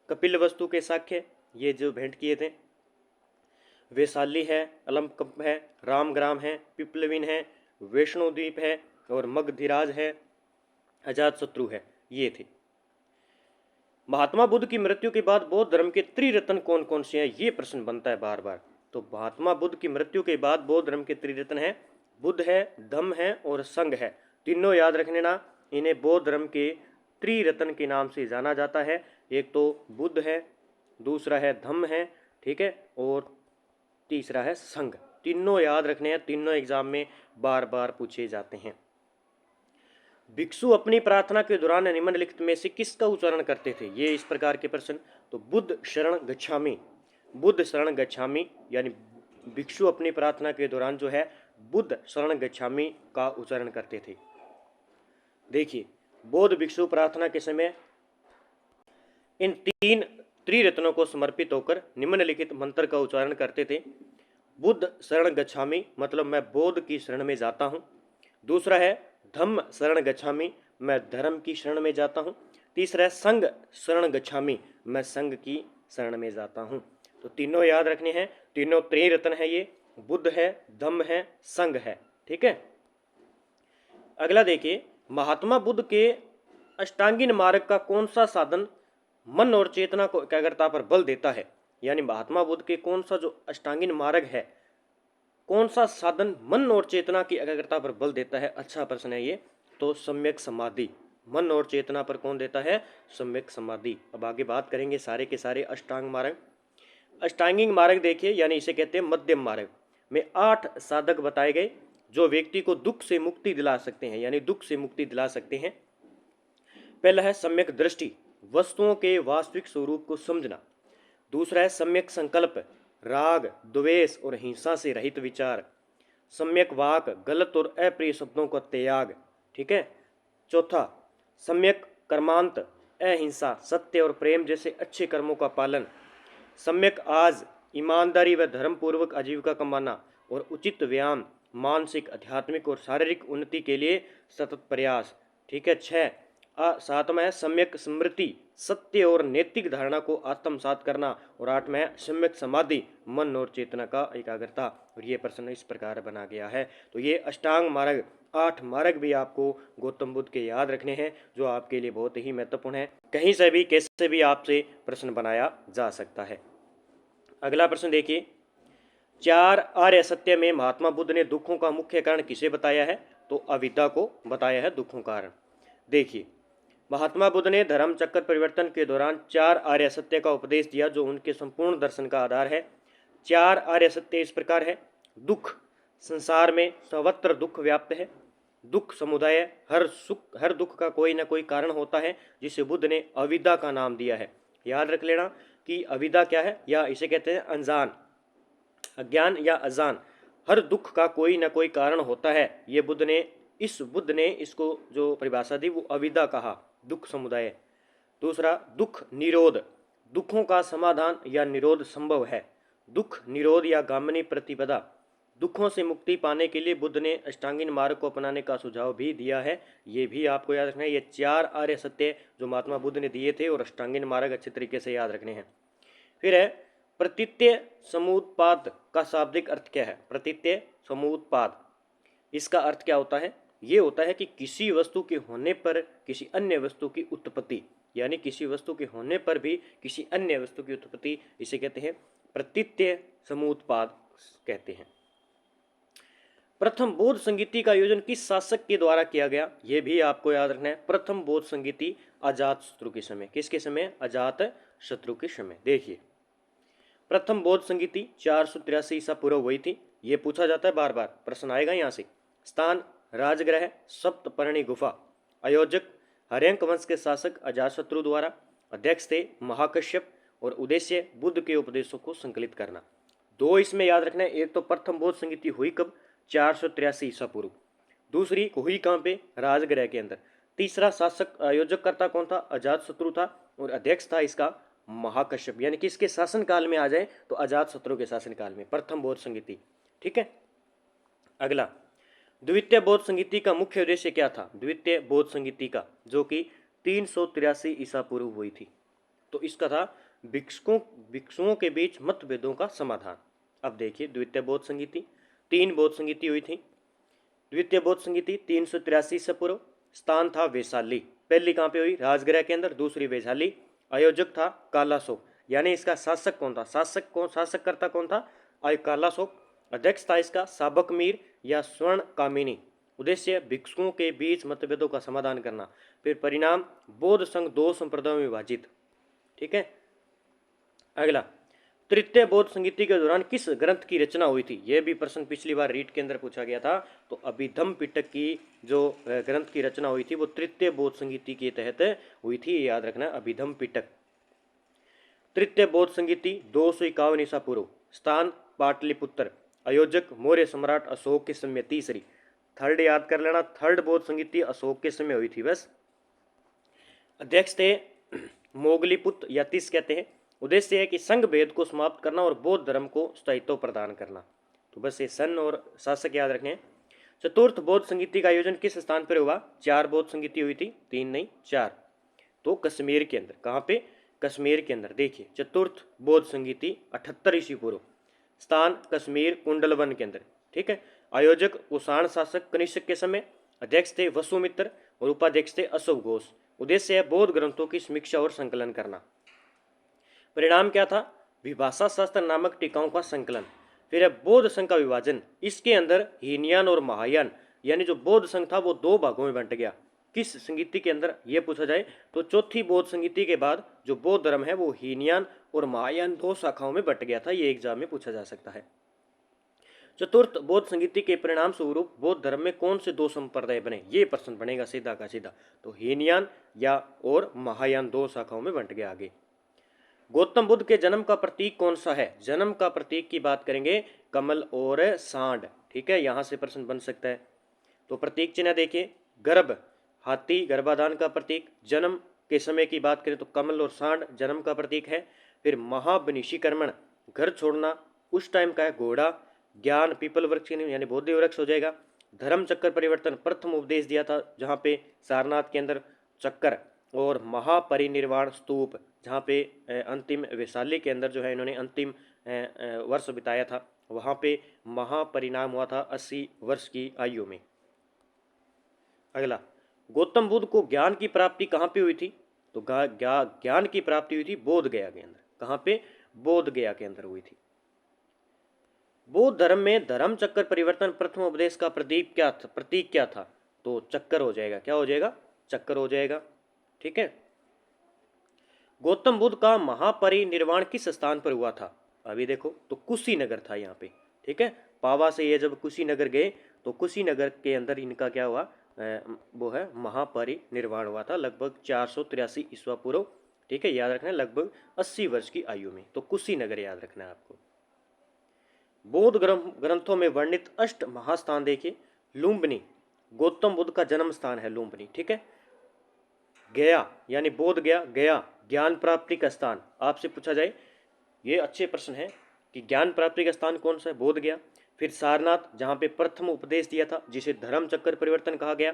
कपिलवस्तु के साक्ष्य, ये जो भेंट किए थे। वैशाली है, अलमकप है, रामग्राम है, पिपलविन है, वैष्णोद्वीप है और मगधिराज है, अजातशत्रु है, ये थे। महात्मा बुद्ध की मृत्यु के बाद बौद्ध धर्म के त्रिरत्न कौन कौन से हैं? ये प्रश्न बनता है बार बार। तो महात्मा बुद्ध की मृत्यु के बाद बौद्ध धर्म के त्रिरत्न है, बुद्ध है, धम्म है और संघ है। तीनों याद रखने ना। इन्हें बौद्ध धर्म के त्रिरत्न के नाम से जाना जाता है। एक तो बुद्ध है, दूसरा है धम्म है, ठीक है, और तीसरा है संघ। तीनों याद रखने हैं, तीनों एग्जाम में बार बार पूछे जाते हैं। भिक्षु अपनी प्रार्थना के दौरान निम्नलिखित में से किसका उच्चारण करते थे? ये इस प्रकार के प्रश्न। तो बुद्ध शरण गच्छामि, बुद्ध शरण गच्छामि, यानी भिक्षु अपनी प्रार्थना के दौरान जो है बुद्ध शरण गच्छामि का उच्चारण करते थे। देखिए, बौद्ध भिक्षु प्रार्थना के समय इन 3 त्रिरत्नों को समर्पित होकर निम्नलिखित मंत्र का उच्चारण करते थे। बुद्ध शरण गच्छामि मतलब मैं बौद्ध की शरण में जाता हूँ। दूसरा है धम्म शरण गच्छामि, मैं धर्म की शरण में जाता हूँ। तीसरा है संघ शरण गच्छामि, मैं संघ की शरण में जाता हूँ। तो तीनों याद रखने हैं, तीनों त्रिरत्न है, ये बुद्ध है, धम्म है, संघ है। ठीक है। अगला देखिए, महात्मा बुद्ध के अष्टांगिन मार्ग का कौन सा साधन मन और चेतना को एकाग्रता पर बल देता है? यानी महात्मा बुद्ध के कौन सा जो अष्टांगिन मार्ग है, कौन सा साधन मन और चेतना की एकाग्रता पर बल देता है? अच्छा प्रश्न है ये। तो सम्यक समाधि। मन और चेतना पर कौन देता है? सम्यक समाधि। अब आगे बात करेंगे सारे के सारे अष्टांग मार्ग। अष्टांगिक मार्ग देखिए, यानी इसे कहते हैं मध्यम मार्ग में 8 साधक बताए गए जो व्यक्ति को दुख से मुक्ति दिला सकते हैं, यानी दुख से मुक्ति दिला सकते हैं। पहला है सम्यक दृष्टि, वस्तुओं के वास्तविक स्वरूप को समझना। दूसरा है सम्यक संकल्प, राग द्वेष और हिंसा से रहित विचार। सम्यक वाक, गलत और अप्रिय शब्दों का त्याग। ठीक है। चौथा सम्यक कर्मांत, अहिंसा, सत्य और प्रेम जैसे अच्छे कर्मों का पालन। सम्यक आज, ईमानदारी व धर्म पूर्वक आजीविका कमाना और उचित व्यायाम, मानसिक आध्यात्मिक और शारीरिक उन्नति के लिए सतत प्रयास। ठीक है। सातवां है सम्यक स्मृति, सत्य और नैतिक धारणा को आत्मसात करना। और आठवां है सम्यक समाधि, मन और चेतना का एकाग्रता। और ये प्रश्न इस प्रकार बना गया है। तो ये अष्टांग मार्ग, 8 मार्ग भी आपको गौतम बुद्ध के याद रखने हैं, जो आपके लिए बहुत ही महत्वपूर्ण है। कहीं से भी कैसे भी आपसे प्रश्न बनाया जा सकता है। अगला प्रश्न देखिए, 4 आर्य सत्य में महात्मा बुद्ध ने दुखों का मुख्य कारण किसे बताया है? तो अविद्या को बताया है दुखों का कारण। देखिए, महात्मा बुद्ध ने धर्म चक्र परिवर्तन के दौरान 4 आर्य सत्य का उपदेश दिया, जो उनके संपूर्ण दर्शन का आधार है। 4 आर्य सत्य इस प्रकार है। दुख, संसार में सर्वत्र दुख व्याप्त है। दुख समुदाय, हर दुख का कोई ना कोई कारण होता है, जिसे बुद्ध ने अविद्या का नाम दिया है। याद रख लेना कि अविद्या क्या है, या इसे कहते हैं अनजान, अज्ञान या अजान। हर दुख का कोई ना कोई कारण होता है। ये बुद्ध ने इसको जो परिभाषा दी वो अविद्या कहा, दुख समुदाय। दूसरा दुख निरोध, दुखों का समाधान या निरोध संभव है। दुख निरोध या गामिनी प्रतिपदा, दुखों से मुक्ति पाने के लिए बुद्ध ने अष्टांगिन मार्ग को अपनाने का सुझाव भी दिया है। ये भी आपको याद रखना है। ये 4 आर्य सत्य जो महात्मा बुद्ध ने दिए थे, और अष्टांगिन मार्ग अच्छे तरीके से याद रखने हैं। फिर है प्रतीत्य समुत्पाद का शाब्दिक अर्थ क्या है? प्रतीत्य समुत्पाद, इसका अर्थ क्या होता है? ये होता है कि किसी वस्तु के होने पर किसी अन्य वस्तु की उत्पत्ति, यानी किसी वस्तु के होने पर भी किसी अन्य वस्तु की उत्पत्ति, इसे कहते हैं प्रतीत्य समुत्पाद कहते हैं। प्रथम बौद्ध संगीति का आयोजन किस शासक के द्वारा किया गया? ये भी आपको याद रखना है। प्रथम बौद्ध संगीति अजात शत्रु के समय। किसके समय? अजात शत्रु के समय। देखिए, प्रथम बौद्ध संगीति 483 ईसा पूर्व हुई थी। ये पूछा जाता है, बार बार प्रश्न आएगा यहाँ से। स्थान राजगृह, सप्तपर्णी गुफा। आयोजक हर्यंक वंश के शासक अजातशत्रु द्वारा। अध्यक्ष थे महाकश्यप। और उद्देश्य बुद्ध के उपदेशों को संकलित करना। 2 इसमें याद रखना है। एक तो प्रथम बौद्ध संगीति हुई कब? 483 ईसा पूर्व। दूसरी हुई कहाँ पे? राजगृह के अंदर। तीसरा शासक आयोजककर्ता कौन था? अजातशत्रु था। और अध्यक्ष था इसका महाकश्यप। यानी कि इसके शासन काल में आ जाए तो अजातशत्रु के शासन काल में प्रथम बौद्ध संगीति। ठीक है। अगला, द्वितीय बौद्ध संगीति का मुख्य उद्देश्य क्या था? द्वितीय बौद्ध संगीति का, जो कि 383 ईसा पूर्व हुई थी, तो इसका था भिक्षुओं के बीच मतभेदों का समाधान। अब देखिए, द्वितीय बौद्ध संगीति, 3 बौद्ध संगीति हुई थी। द्वितीय बौद्ध संगीति 383 ईसा पूर्व। स्थान था वैशाली। पहली कहाँ पे हुई? राजगृह के अंदर। दूसरी वैशाली। आयोजक था कालाशोक। यानी इसका शासक कौन था? शासककर्ता कौन था? कालाशोक। अध्यक्ष था इसका साबक मीर या स्वर्ण कामिनी। उद्देश्य भिक्षुओं के बीच मतभेदों का समाधान करना। फिर परिणाम बौद्ध संघ 2 संप्रदायों में विभाजित। ठीक है। अगला, तृतीय बौद्ध संगीति के दौरान किस ग्रंथ की रचना हुई थी? यह भी प्रश्न पिछली बार रीट के अंदर पूछा गया था। तो अभिधम्म पिटक की जो ग्रंथ की रचना हुई थी वो तृतीय बौद्ध संगीति के तहत हुई थी। याद रखना, अभिधम्म पिटक। तृतीय बौद्ध संगीति 251 ईसा पूर्व। स्थान पाटलिपुत्र। आयोजक मौर्य सम्राट अशोक के समय। तीसरी, थर्ड याद कर लेना, थर्ड बौद्ध संगीति अशोक के समय हुई थी बस। अध्यक्ष थे मोगलीपुत्र या तीस कहते हैं। उद्देश्य है कि संघ भेद को समाप्त करना और बौद्ध धर्म को स्थायित्व प्रदान करना। तो बस ये सन और शासक याद रखें। चतुर्थ बौद्ध संगीति का आयोजन किस स्थान पर हुआ? 4 बौद्ध संगीति हुई थी, 3 नहीं 4। तो कश्मीर के अंदर। कहाँ पे? कश्मीर के अंदर। देखिए, चतुर्थ बौद्ध संगीति 78 ईसा पूर्व। स्थान कश्मीर कुंडलवन के अंदर। ठीक है। आयोजक कुषाण शासक कनिष्क के समय। अध्यक्ष थे वसुमित्र और उपाध्यक्ष थे अशोक घोष। उद्देश्य है बौद्ध ग्रंथों की समीक्षा और संकलन करना। परिणाम क्या था? विभाषा शास्त्र नामक टीकाओं का संकलन। फिर है बौद्ध संघ का विभाजन। इसके अंदर हीनयान और महायान, यानी जो बौद्ध संघ था वो 2 भागों में बंट गया। किस संगीति के अंदर? ये पूछा जाए तो चौथी बौद्ध संगीति के बाद जो बौद्ध धर्म है वो हीनयान और महायान 2 शाखाओं में बंट गया था। ये एग्जाम में पूछा जा सकता है। चतुर्थ, बौद्ध संगीति के परिणाम स्वरूप बौद्ध धर्म में कौन से दो संप्रदाय बने? ये प्रश्न बनेगा सीधा का सीधा। तो हीनयान या और महायान दो शाखाओं में बंट गया आगे। गौतम बुद्ध के जन्म का प्रतीक कौन सा है? जन्म का प्रतीक की बात करेंगे कमल और सांड। ठीक है, यहां से प्रश्न बन सकता है। तो प्रतीक चिन्ह देखिए, गर्भ हाथी गर्भाधान का प्रतीक, जन्म के समय की बात करें तो कमल और सांड जन्म का प्रतीक है। फिर महाबनिशीकर्मण घर छोड़ना उस टाइम का है घोड़ा, ज्ञान पीपल वृक्ष यानी बोधि वृक्ष हो जाएगा। धर्म चक्कर परिवर्तन प्रथम उपदेश दिया था जहाँ पे सारनाथ के अंदर चक्कर, और महापरिनिर्वाण स्तूप जहाँ पे अंतिम वैशाली के अंदर जो है इन्होंने अंतिम वर्ष बिताया था, वहाँ पे महापरिणाम हुआ था 80 वर्ष की आयु में। अगला, गौतम बुद्ध को ज्ञान की प्राप्ति कहाँ पे हुई थी? तो ज्ञान की प्राप्ति हुई थी बोध गया के अंदर। कहाँ पे? बोध गया के अंदर हुई थी। बौद्ध धर्म में धर्म चक्कर परिवर्तन प्रथम उपदेश का प्रतीक क्या था? तो चक्कर हो जाएगा। क्या हो जाएगा? चक्कर हो जाएगा। ठीक है। गौतम बुद्ध का महापरिनिर्वाण किस स्थान पर हुआ था? अभी देखो, तो कुशीनगर था यहाँ पे। ठीक है, पावा से ये जब कुशीनगर गए तो कुशीनगर के अंदर इनका क्या हुआ? वो है महापरिनिर्वाण हुआ था लगभग 483 ईस्वा पूर्व। ठीक है, याद रखना है, लगभग 80 वर्ष की आयु में। तो कुशीनगर याद रखना है आपको। बौद्ध ग्रंथों में वर्णित अष्ट महास्थान देखिए। लुम्बिनी गौतम बुद्ध का जन्म स्थान है लुम्बिनी। ठीक है। गया यानी बोध गया, गया ज्ञान प्राप्ति का स्थान। आपसे पूछा जाए, ये अच्छे प्रश्न है कि ज्ञान प्राप्ति का स्थान कौन सा है? बोध गया। फिर सारनाथ जहाँ पे प्रथम उपदेश दिया था जिसे धर्म चक्कर परिवर्तन कहा गया।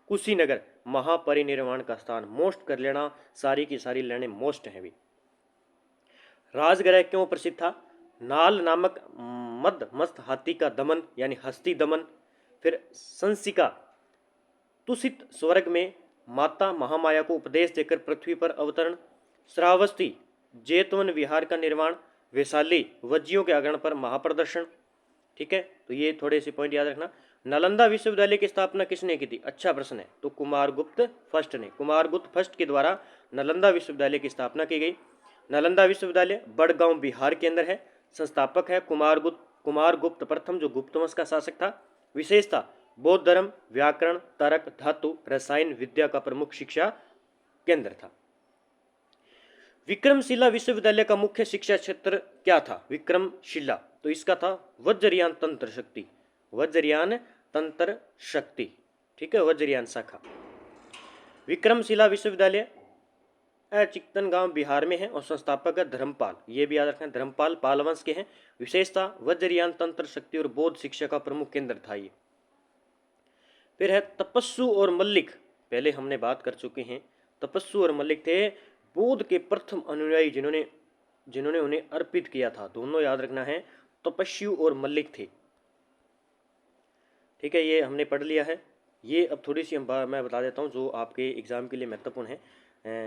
कुशीनगर महापरिनिर्वाण का स्थान। मोस्ट कर लेना, सारी की सारी लेने मोस्ट है भी। राजगृह क्यों प्रसिद्ध था? नाल नामक मद मस्त हाथी का दमन यानी हस्ती दमन। फिर संसिका तुषित स्वर्ग में माता महामाया को उपदेश देकर पृथ्वी पर अवतरण। श्रावस्ती जेतवन विहार का निर्माण। वैशाली वज्जियों के आगमन पर महाप्रदर्शन। ठीक है, तो ये थोड़े से पॉइंट याद रखना। नालंदा विश्वविद्यालय की स्थापना किसने की थी? अच्छा प्रश्न है। तो कुमारगुप्त फर्स्ट ने, कुमारगुप्त फर्स्ट के द्वारा नालंदा विश्वविद्यालय की स्थापना की गई। नालंदा विश्वविद्यालय बड़गांव बिहार के अंदर है। संस्थापक है कुमारगुप्त प्रथम, जो गुप्त वंश का शासक था। विशेषता बौद्ध धर्म, व्याकरण, तर्क, धातु, रसायन विद्या का प्रमुख शिक्षा केंद्र था। विक्रमशिला विश्वविद्यालय का मुख्य शिक्षा क्षेत्र क्या था? विक्रमशिला, तो इसका था वज्रयान तंत्र शक्ति। वज्रयान तंत्र शक्ति। ठीक है, वज्रयान शाखा। विक्रमशिला विश्वविद्यालय चिकतनगांव बिहार में है और संस्थापक है धर्मपाल। ये भी याद रखना, धर्मपाल पाल वंश के हैं। विशेषता वज्रयान तंत्र शक्ति और बौद्ध शिक्षा का प्रमुख केंद्र था ये। फिर है तपस्सु और मल्लिक। पहले हमने बात कर चुके हैं। तपस्सु और मल्लिक थे बौद्ध के प्रथम अनुयायी जिन्होंने उन्हें अर्पित किया था। दोनों याद रखना है, तपस्सु और मल्लिक थे। ठीक है, ये हमने पढ़ लिया है। ये अब थोड़ी सी मैं बता देता हूँ जो आपके एग्जाम के लिए महत्वपूर्ण है।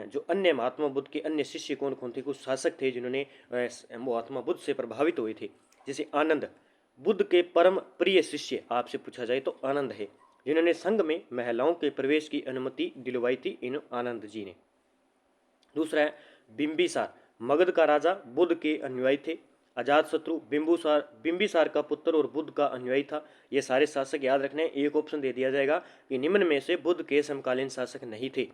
जो अन्य महात्मा बुद्ध के अन्य शिष्य कौन कौन थे? कुछ शासक थे जिन्होंने महात्मा बुद्ध से प्रभावित हुए थे। जैसे आनंद, बुद्ध के परम प्रिय शिष्य आपसे पूछा जाए तो आनंद है, जिन्होंने संघ में महिलाओं के प्रवेश की अनुमति दिलवाई थी इन आनंद जी ने। दूसरा है बिंबिसार, मगध का राजा बुद्ध के अनुयायी थे। अजातशत्रु बिंबिसार का पुत्र और बुद्ध का अनुयायी था। ये सारे शासक याद रखने। एक ऑप्शन दे दिया जाएगा कि निम्न में से बुद्ध के समकालीन शासक नहीं थे।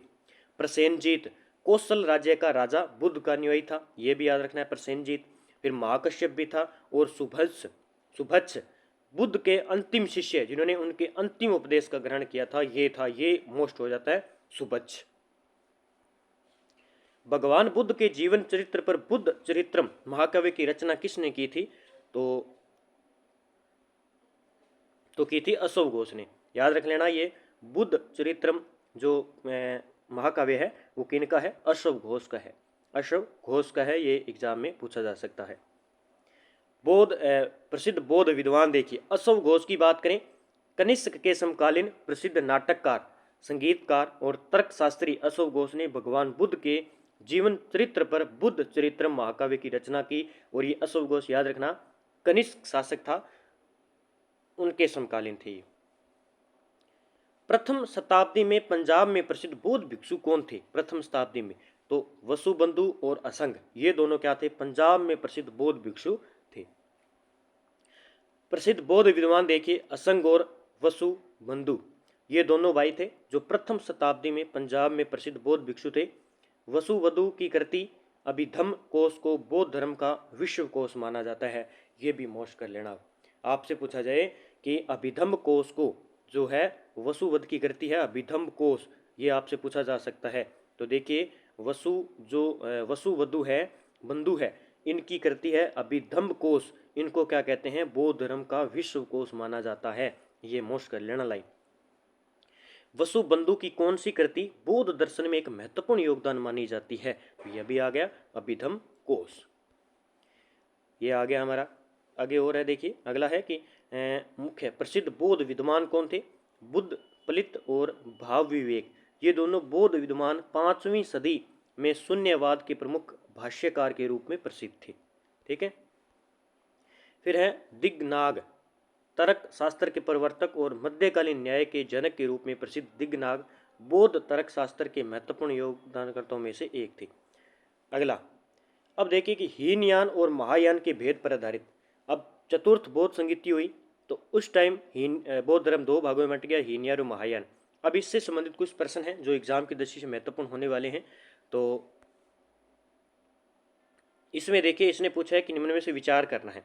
प्रसेनजीत कौशल राज्य का राजा बुद्ध का अनुयायी था। ये भी याद रखना है, प्रसेनजीत। फिर महाकश्यप भी था और सुभच्छ बुद्ध के अंतिम शिष्य जिन्होंने उनके अंतिम उपदेश का ग्रहण किया था, ये मोस्ट हो जाता है सुभच्छ। भगवान बुद्ध के जीवन चरित्र पर बुद्ध चरित्रम महाकाव्य की रचना किसने की थी? तो की थी अशोक घोष ने। याद रख लेना, ये बुद्ध चरित्रम जो महाकाव्य है वो किनका है? अशोक घोष का है। अशोक घोष का है। ये एग्जाम में पूछा जा सकता है। प्रसिद्ध बौद्ध विद्वान देखिए, अशोक घोष की बात करें, कनिष्क के समकालीन प्रसिद्ध नाटककार, संगीतकार और तर्कशास्त्री अशोक घोष ने भगवान बुद्ध के जीवन चरित्र पर बुद्ध चरित्र महाकाव्य की रचना की। और ये अशोक घोष याद रखना कनिष्क शासक था, उनके समकालीन थे। प्रथम शताब्दी में पंजाब में प्रसिद्ध बौद्ध भिक्षु कौन थे? प्रथम शताब्दी में तो वसुबंधु और असंग, ये दोनों क्या थे? पंजाब में प्रसिद्ध बौद्ध भिक्षु थे। प्रसिद्ध बौद्ध विद्वान देखिए असंग और वसु बंधु, ये दोनों भाई थे जो प्रथम शताब्दी में पंजाब में प्रसिद्ध बौद्ध भिक्षु थे। वसुवधु की कृति अभिधम्म कोश को बौद्ध धर्म का विश्व कोश माना जाता है। ये भी मोस्ट कर लेना। आपसे पूछा जाए कि अभिधम्म कोश को जो है वसुवध की कृति है अभिधम्म कोश, ये आपसे पूछा जा सकता है। तो देखिए वसुवधु है बंधु है, इनकी कृति है अभिधम्म कोश, इनको क्या कहते हैं बौद्ध धर्म का विश्व कोश माना जाता है। ये मोस्ट कर लेना लाइन। वसुबंधु की कौन सी कृति बौद्ध दर्शन में एक महत्वपूर्ण योगदान मानी जाती है? तो यह भी आ गया अभिधम्म कोश। ये आ गया हमारा। आगे और है देखिए, अगला है कि मुख्य प्रसिद्ध बौद्ध विद्वान कौन थे? बुद्ध पलित और भाव विवेक, ये दोनों बौद्ध विद्वान 5वीं सदी में शून्यवाद के प्रमुख भाष्यकार के रूप में प्रसिद्ध थे। ठीक है। फिर है दिग्नाग, तर्क शास्त्र के प्रवर्तक और मध्यकालीन न्याय के जनक के रूप में प्रसिद्ध दिग्नाग बौद्ध तर्क शास्त्र के महत्वपूर्ण योगदानकर्ताओं में से एक थे। अगला, अब देखिए कि हीनयान और महायान के भेद पर आधारित। अब चतुर्थ बौद्ध संगीति हुई तो उस टाइम बौद्ध धर्म 2 भागों में बट गया, हीनयान और महायान। अब इससे संबंधित कुछ प्रश्न हैं जो एग्जाम की दृष्टि से महत्वपूर्ण होने वाले हैं। तो इसमें देखिए, इसने पूछा है कि निम्न में से विचार करना है।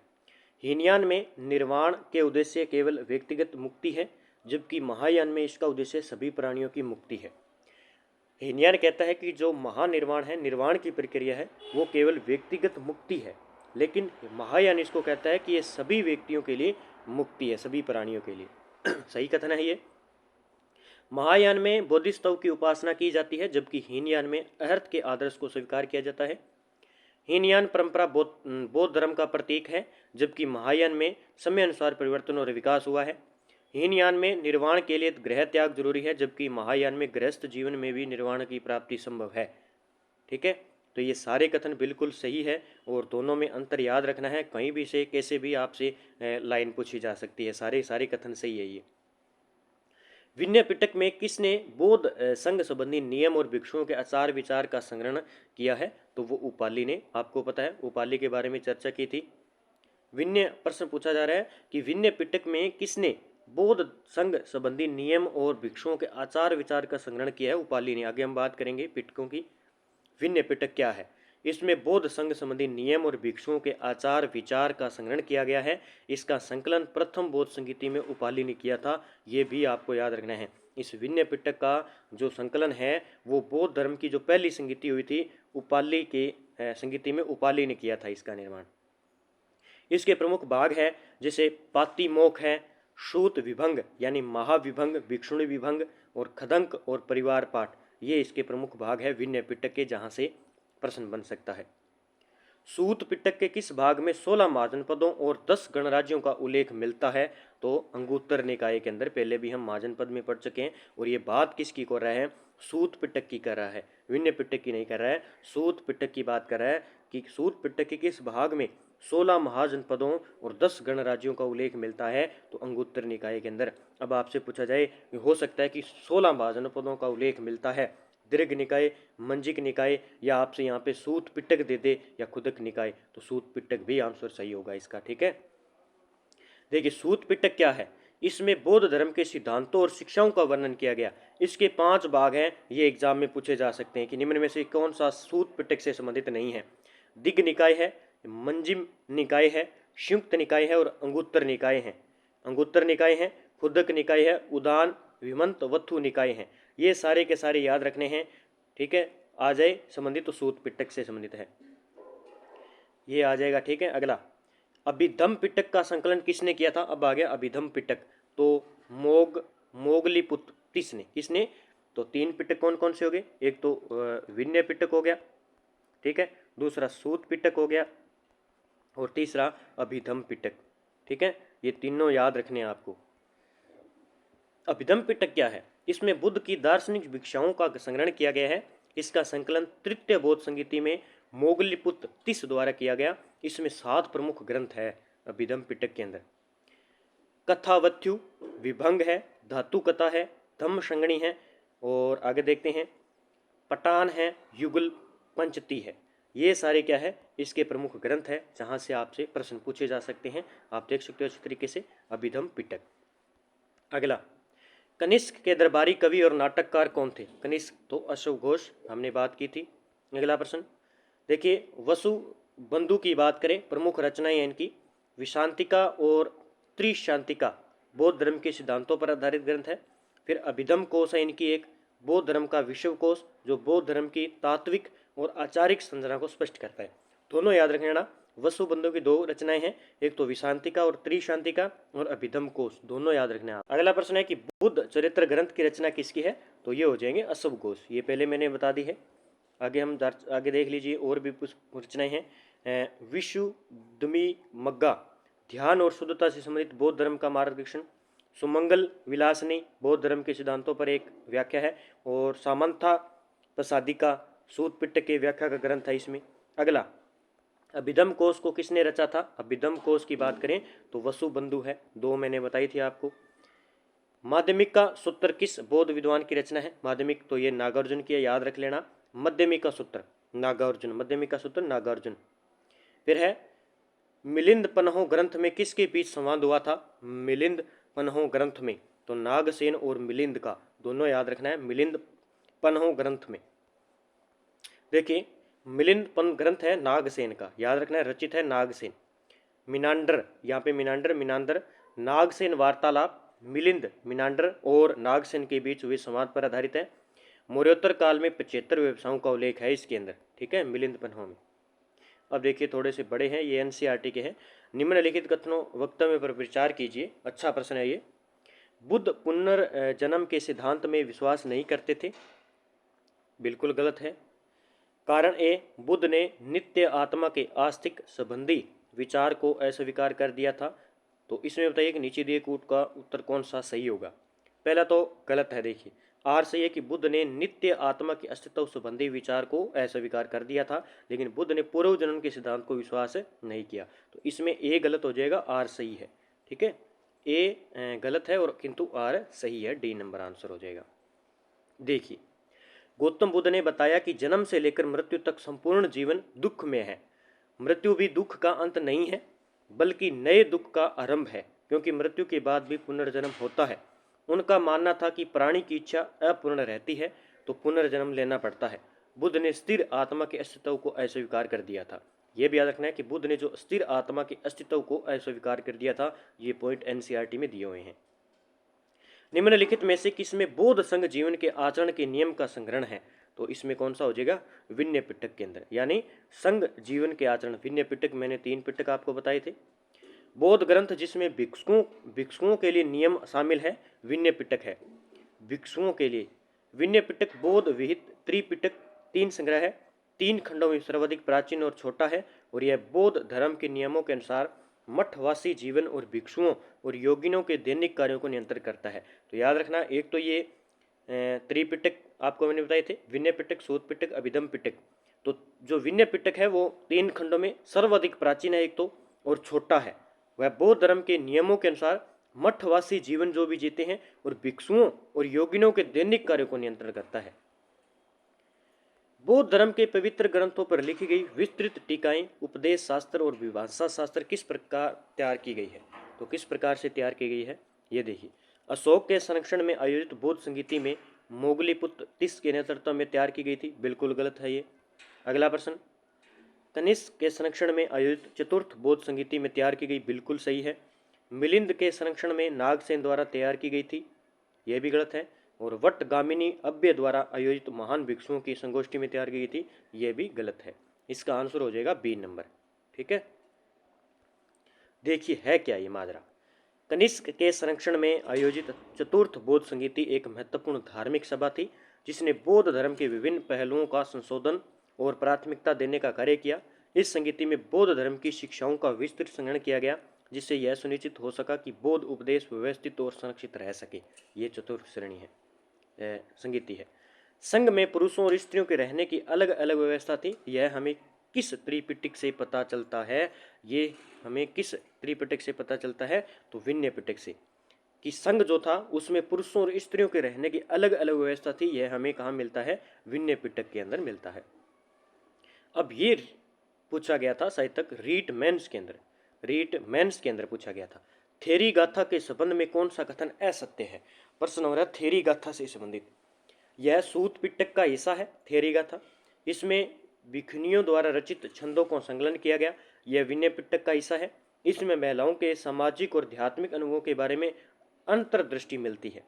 हीनयान में निर्वाण के उद्देश्य केवल व्यक्तिगत मुक्ति है, जबकि महायान में इसका उद्देश्य सभी प्राणियों की मुक्ति है। हीनयान कहता है कि जो महानिर्वाण है, निर्वाण की प्रक्रिया है, वो केवल व्यक्तिगत मुक्ति है, लेकिन महायान इसको कहता है कि ये सभी व्यक्तियों के लिए मुक्ति है, सभी प्राणियों के लिए। सही कथन है ये। महायान में बोधिसत्व की उपासना की जाती है, जबकि हीनयान में अर्थ के आदर्श को स्वीकार किया जाता है। हीनयान परंपरा बौद्ध धर्म का प्रतीक है, जबकि महायान में समय अनुसार परिवर्तन और विकास हुआ है। हीनयान में निर्वाण के लिए गृह त्याग जरूरी है, जबकि महायान में गृहस्थ जीवन में भी निर्वाण की प्राप्ति संभव है। ठीक है। तो ये सारे कथन बिल्कुल सही है और दोनों में अंतर याद रखना है। कहीं भी से कैसे भी आपसे लाइन पूछी जा सकती है, सारे कथन सही है। ये विनय पिटक में किसने बौद्ध संघ संबंधी नियम और भिक्षुओं के आचार विचार का संग्रहण किया है? तो वो उपाली ने, आपको पता है उपाली के बारे में चर्चा की थी। विनय प्रश्न पूछा जा रहा है कि विनय पिटक में किसने बौद्ध संघ संबंधी नियम और भिक्षुओं के आचार विचार का संग्रहण किया है? उपाली ने। आगे हम बात करेंगे पिटकों की। विनय पिटक क्या है? इसमें बौद्ध संघ संबंधी नियम और भिक्षुओं के आचार विचार का संग्रहण किया गया है। इसका संकलन प्रथम बौद्ध संगीति में उपाली ने किया था, ये भी आपको याद रखना है। इस विनय पिटक का जो संकलन है वो बौद्ध धर्म की जो पहली संगीति हुई थी उपाली के संगीति में उपाली ने किया था इसका निर्माण। इसके प्रमुख भाग है जैसे पातिमोक्ष है, सूत विभंग यानी महाविभंग, भिक्षुणी विभंग और खदंक और परिवार पाठ, ये इसके प्रमुख भाग है विनय पिटक के, जहाँ से प्रश्न बन सकता है। सूत पिटक के किस भाग में 16 महाजनपदों और 10 गणराज्यों का उल्लेख मिलता है? तो अंगुत्तर निकाय के अंदर। पहले भी हम महाजनपद में पढ़ चुके हैं और ये बात किसकी कर रहा है? सूत पिटक की कर रहा है, विनय पिटक की नहीं कर रहा है। सूत पिटक की बात कर रहा है कि सूत पिटक के किस भाग में 16 महाजनपदों और 10 गणराज्यों का उल्लेख मिलता है? तो अंगुत्तर निकाय के अंदर। अब आपसे पूछा जाए, हो सकता है कि 16 महाजनपदों का उल्लेख मिलता है, दीर्घ निकाय, मंजिक निकाय, या आपसे यहाँ पे सूत पिटक दे दे या खुदक निकाय, तो सूत पिटक भी आंसर सही होगा इसका। ठीक है। देखिए सूत पिटक क्या है? इसमें बौद्ध धर्म के सिद्धांतों और शिक्षाओं का वर्णन किया गया। इसके 5 भाग हैं, ये एग्जाम में पूछे जा सकते हैं कि निम्न में से कौन सा सूत पिटक से संबंधित नहीं है। दिग्ग निकाय है, मंजिम निकाय है, संयुक्त निकाय है और अंगुत्तर निकाय है। अंगुत्तर निकाय है, खुदक निकाय है, उदान विमंत वत्थु निकाय है। ये सारे के सारे याद रखने हैं। ठीक है। आ जाए संबंधित तो सूत पिटक से संबंधित है, ये आ जाएगा। ठीक है। अगला, अभिधम्म पिटक का संकलन किसने किया था? अब आ गया अभिधम्म पिटक। तो मोगलीपुत्र ने, किसने? तो 3 पिटक कौन कौन से हो गए? एक तो विनय पिटक हो गया, ठीक है, दूसरा सूत पिटक हो गया और तीसरा अभिधम्म पिटक। ठीक है। ये तीनों याद रखने हैं आपको। अभिधम्म पिटक क्या है? इसमें बुद्ध की दार्शनिक भिक्षाओं का संग्रहण किया गया है। इसका संकलन तृतीय बौद्ध संगीति में मोगलीपुत्र तिस द्वारा किया गया। इसमें 7 प्रमुख ग्रंथ है अभिधम्म पिटक के अंदर। कथावथ्यु विभंग है, धातु कथा है, धम्म संगणी है और आगे देखते हैं पटान है, युगल पंचती है। ये सारे क्या है, इसके प्रमुख ग्रंथ है जहाँ से आपसे प्रश्न पूछे जा सकते हैं। आप देख सकते हो अच्छी तरीके से अभिधम पिटक। अगला, कनिष्क के दरबारी कवि और नाटककार कौन थे? कनिष्क तो अशोक घोष, हमने बात की थी। अगला प्रश्न देखिए, वसु बंधु की बात करें, प्रमुख रचनाएं हैं इनकी विशांतिका और त्रिशांतिका, बौद्ध धर्म के सिद्धांतों पर आधारित ग्रंथ है। फिर अभिधम कोश है इनकी एक, बौद्ध धर्म का विश्व कोश जो बौद्ध धर्म की तात्विक और आचारिक संरचना को स्पष्ट करता है। दोनों याद रखना, वसु बंधु की दो रचनाएं हैं, एक तो विशांतिका और त्रिशांतिका और अभिधम कोश, दोनों याद रखना है। अगला प्रश्न है कि बुद्ध चरित्र ग्रंथ की रचना किसकी है? तो ये हो जाएंगे अशोक घोष, ये पहले मैंने बता दी है। आगे हम आगे देख लीजिए, और भी कुछ रचनाएं हैं। विशुद्धमि मग्गा, ध्यान और शुद्धता से संबंधित बौद्ध धर्म का मार्गदर्शन। सुमंगल विलासनी, बौद्ध धर्म के सिद्धांतों पर एक व्याख्या है। और सामंथा प्रसादिका, सूत पिटक के व्याख्या का ग्रंथ है इसमें। अगला, अभिधम कोश को किसने रचा था? अभिधम कोश की बात करें तो वसु बंधु है, दो मैंने बताई थी आपको। माध्यमिक का सूत्र किस बौद्ध विद्वान की रचना है? माध्यमिक तो ये नागार्जुन की है, याद रख लेना। मध्यमिक का सूत्र नागार्जुन, मध्यमिक का सूत्र नागार्जुन। फिर है मिलिंद पन्हो ग्रंथ में किसके बीच संवाद हुआ था? मिलिंद पन्हो ग्रंथ में तो नागसेन और मिलिंद का, दोनों याद रखना है। मिलिंद पन्हो ग्रंथ में देखिए, मिलिंद पन ग्रंथ है नागसेन का, याद रखना है, रचित है नागसेन। मिनांडर, यहाँ पे मिनांडर नागसेन वार्तालाप मिलिंद मिनांडर और नागसेन के बीच हुए संवाद पर आधारित है। मौर्योत्तर काल में 75 व्यवसायों का उल्लेख है इसके अंदर, ठीक है, मिलिंद पन्हो में। अब देखिए थोड़े से बड़े हैं, ये एनसीईआरटी के हैं। निम्नलिखित कथनों वक्तव्य पर विचार कीजिए, अच्छा प्रश्न है ये। बुद्ध पुनर्जन्म के सिद्धांत में विश्वास नहीं करते थे, बिल्कुल गलत है। कारण ए, बुद्ध ने नित्य आत्मा के आस्तिक संबंधी विचार को अस्वीकार कर दिया था। तो इसमें बताइए कि नीचे दिए कूट का उत्तर कौन सा सही होगा? पहला तो गलत है, देखिए आर सही है कि बुद्ध ने नित्य आत्मा के अस्तित्व संबंधी विचार को अस्वीकार कर दिया था, लेकिन बुद्ध ने पूर्व जन्म के सिद्धांत को विश्वास नहीं किया। तो इसमें ए गलत हो जाएगा, आर सही है, ठीक है। ए गलत है और किंतु आर सही है, डी नंबर आंसर हो जाएगा। देखिए, गौतम बुद्ध ने बताया कि जन्म से लेकर मृत्यु तक संपूर्ण जीवन दुख में है। मृत्यु भी दुख का अंत नहीं है, बल्कि नए दुख का आरंभ है, क्योंकि मृत्यु के बाद भी पुनर्जन्म होता है। उनका मानना था कि प्राणी की इच्छा अपूर्ण रहती है तो पुनर्जन्म लेना पड़ता है। बुद्ध ने स्थिर आत्मा के अस्तित्व को अस्वीकार कर दिया था। यह भी याद रखना है कि बुद्ध ने जो स्थिर आत्मा के अस्तित्व को अस्वीकार कर दिया था, ये पॉइंट एनसीईआरटी में दिए हुए हैं। निम्नलिखित में से किसमें बौद्ध संघ जीवन के आचरण के नियम का संग्रहण है? तो इसमें कौन सा हो जाएगा? विनय पिटक के अंदर, यानी संघ जीवन के आचरण। विनय पिटक मैंने 3 पिटक आपको बताए थे। बौद्ध ग्रंथ जिसमें भिक्षुओं के लिए नियम शामिल है, विनय पिटक है। भिक्षुओं के लिए विनय पिटक बौद्ध विहित त्रिपिटक 3 संग्रह है, 3 खंडों में सर्वाधिक प्राचीन और छोटा है, और यह बौद्ध धर्म के नियमों के अनुसार मठवासी जीवन और भिक्षुओं और योगिनों के दैनिक कार्यों को नियंत्रित करता है। तो याद रखना, एक तो ये त्रिपिटक आपको मैंने बताए थे, विनय पिटक, सूत पिटक, अभिधम पिटक। तो जो विनय पिटक है वो 3 खंडों में सर्वाधिक प्राचीन है एक तो, और छोटा है। वह बौद्ध धर्म के नियमों के अनुसार मठवासी जीवन जो भी जीते हैं और भिक्षुओं और योगिनों के दैनिक कार्यों को नियंत्रण करता है। बौद्ध धर्म के पवित्र ग्रंथों पर लिखी गई विस्तृत टीकाएं, उपदेश शास्त्र और विभाषा शास्त्र किस प्रकार तैयार की गई है? तो किस प्रकार से तैयार की गई है ये देखिए। अशोक के संरक्षण में आयोजित बौद्ध संगीति में मोगलीपुत्र तिस के नेतृत्व में तैयार की गई थी, बिल्कुल गलत है ये। अगला प्रश्न, कनिष्क के संरक्षण में आयोजित चतुर्थ बौद्ध संगीति में तैयार की गई, बिल्कुल सही है। मिलिंद के संरक्षण में नागसेन द्वारा तैयार की गई थी, यह भी गलत है। और वटगामिनी अभ्य द्वारा आयोजित महान भिक्षुओं की संगोष्ठी में तैयार की गई थी, यह भी गलत है। इसका आंसर हो जाएगा बी नंबर, ठीक है। देखिए है क्या ये माजरा। कनिष्क के संरक्षण में आयोजित चतुर्थ बौद्ध संगीति एक महत्वपूर्ण धार्मिक सभा थी, जिसने बौद्ध धर्म के विभिन्न पहलुओं का संशोधन और प्राथमिकता देने का कार्य किया। इस संगीति में बौद्ध धर्म की शिक्षाओं का विस्तृत संग्रहण किया गया, जिससे यह सुनिश्चित हो सका कि बौद्ध उपदेश व्यवस्थित और संरक्षित रह सके। ये चतुर्थ श्रेणी है, संगीति है। संघ में पुरुषों और स्त्रियों के रहने की अलग अलग व्यवस्था थी। यह हमें किस त्रिपिटक से पता चलता है? ये हमें किस त्रिपिटक से पता चलता है? तो विनय पिटक से, कि संघ जो था उसमें पुरुषों और स्त्रियों के रहने की अलग अलग व्यवस्था थी। यह हमें कहाँ मिलता है? विनय पिटक के अंदर मिलता है। अब ये पूछा गया था शायद तक रीट मेंस के अंदर, रीट मेंस के अंदर पूछा गया था, थेरी गाथा के संबंध में कौन सा कथन असत्य है। प्रश्न हो रहा है थेरी गाथा से संबंधित। यह सूत पिटक का हिस्सा है थेरी गाथा। इसमें भिखुनियों द्वारा रचित छंदों को संकलन किया गया। यह विनय पिटक का हिस्सा है। इसमें महिलाओं के सामाजिक और आध्यात्मिक अनुभवों के बारे में अंतर्दृष्टि मिलती है।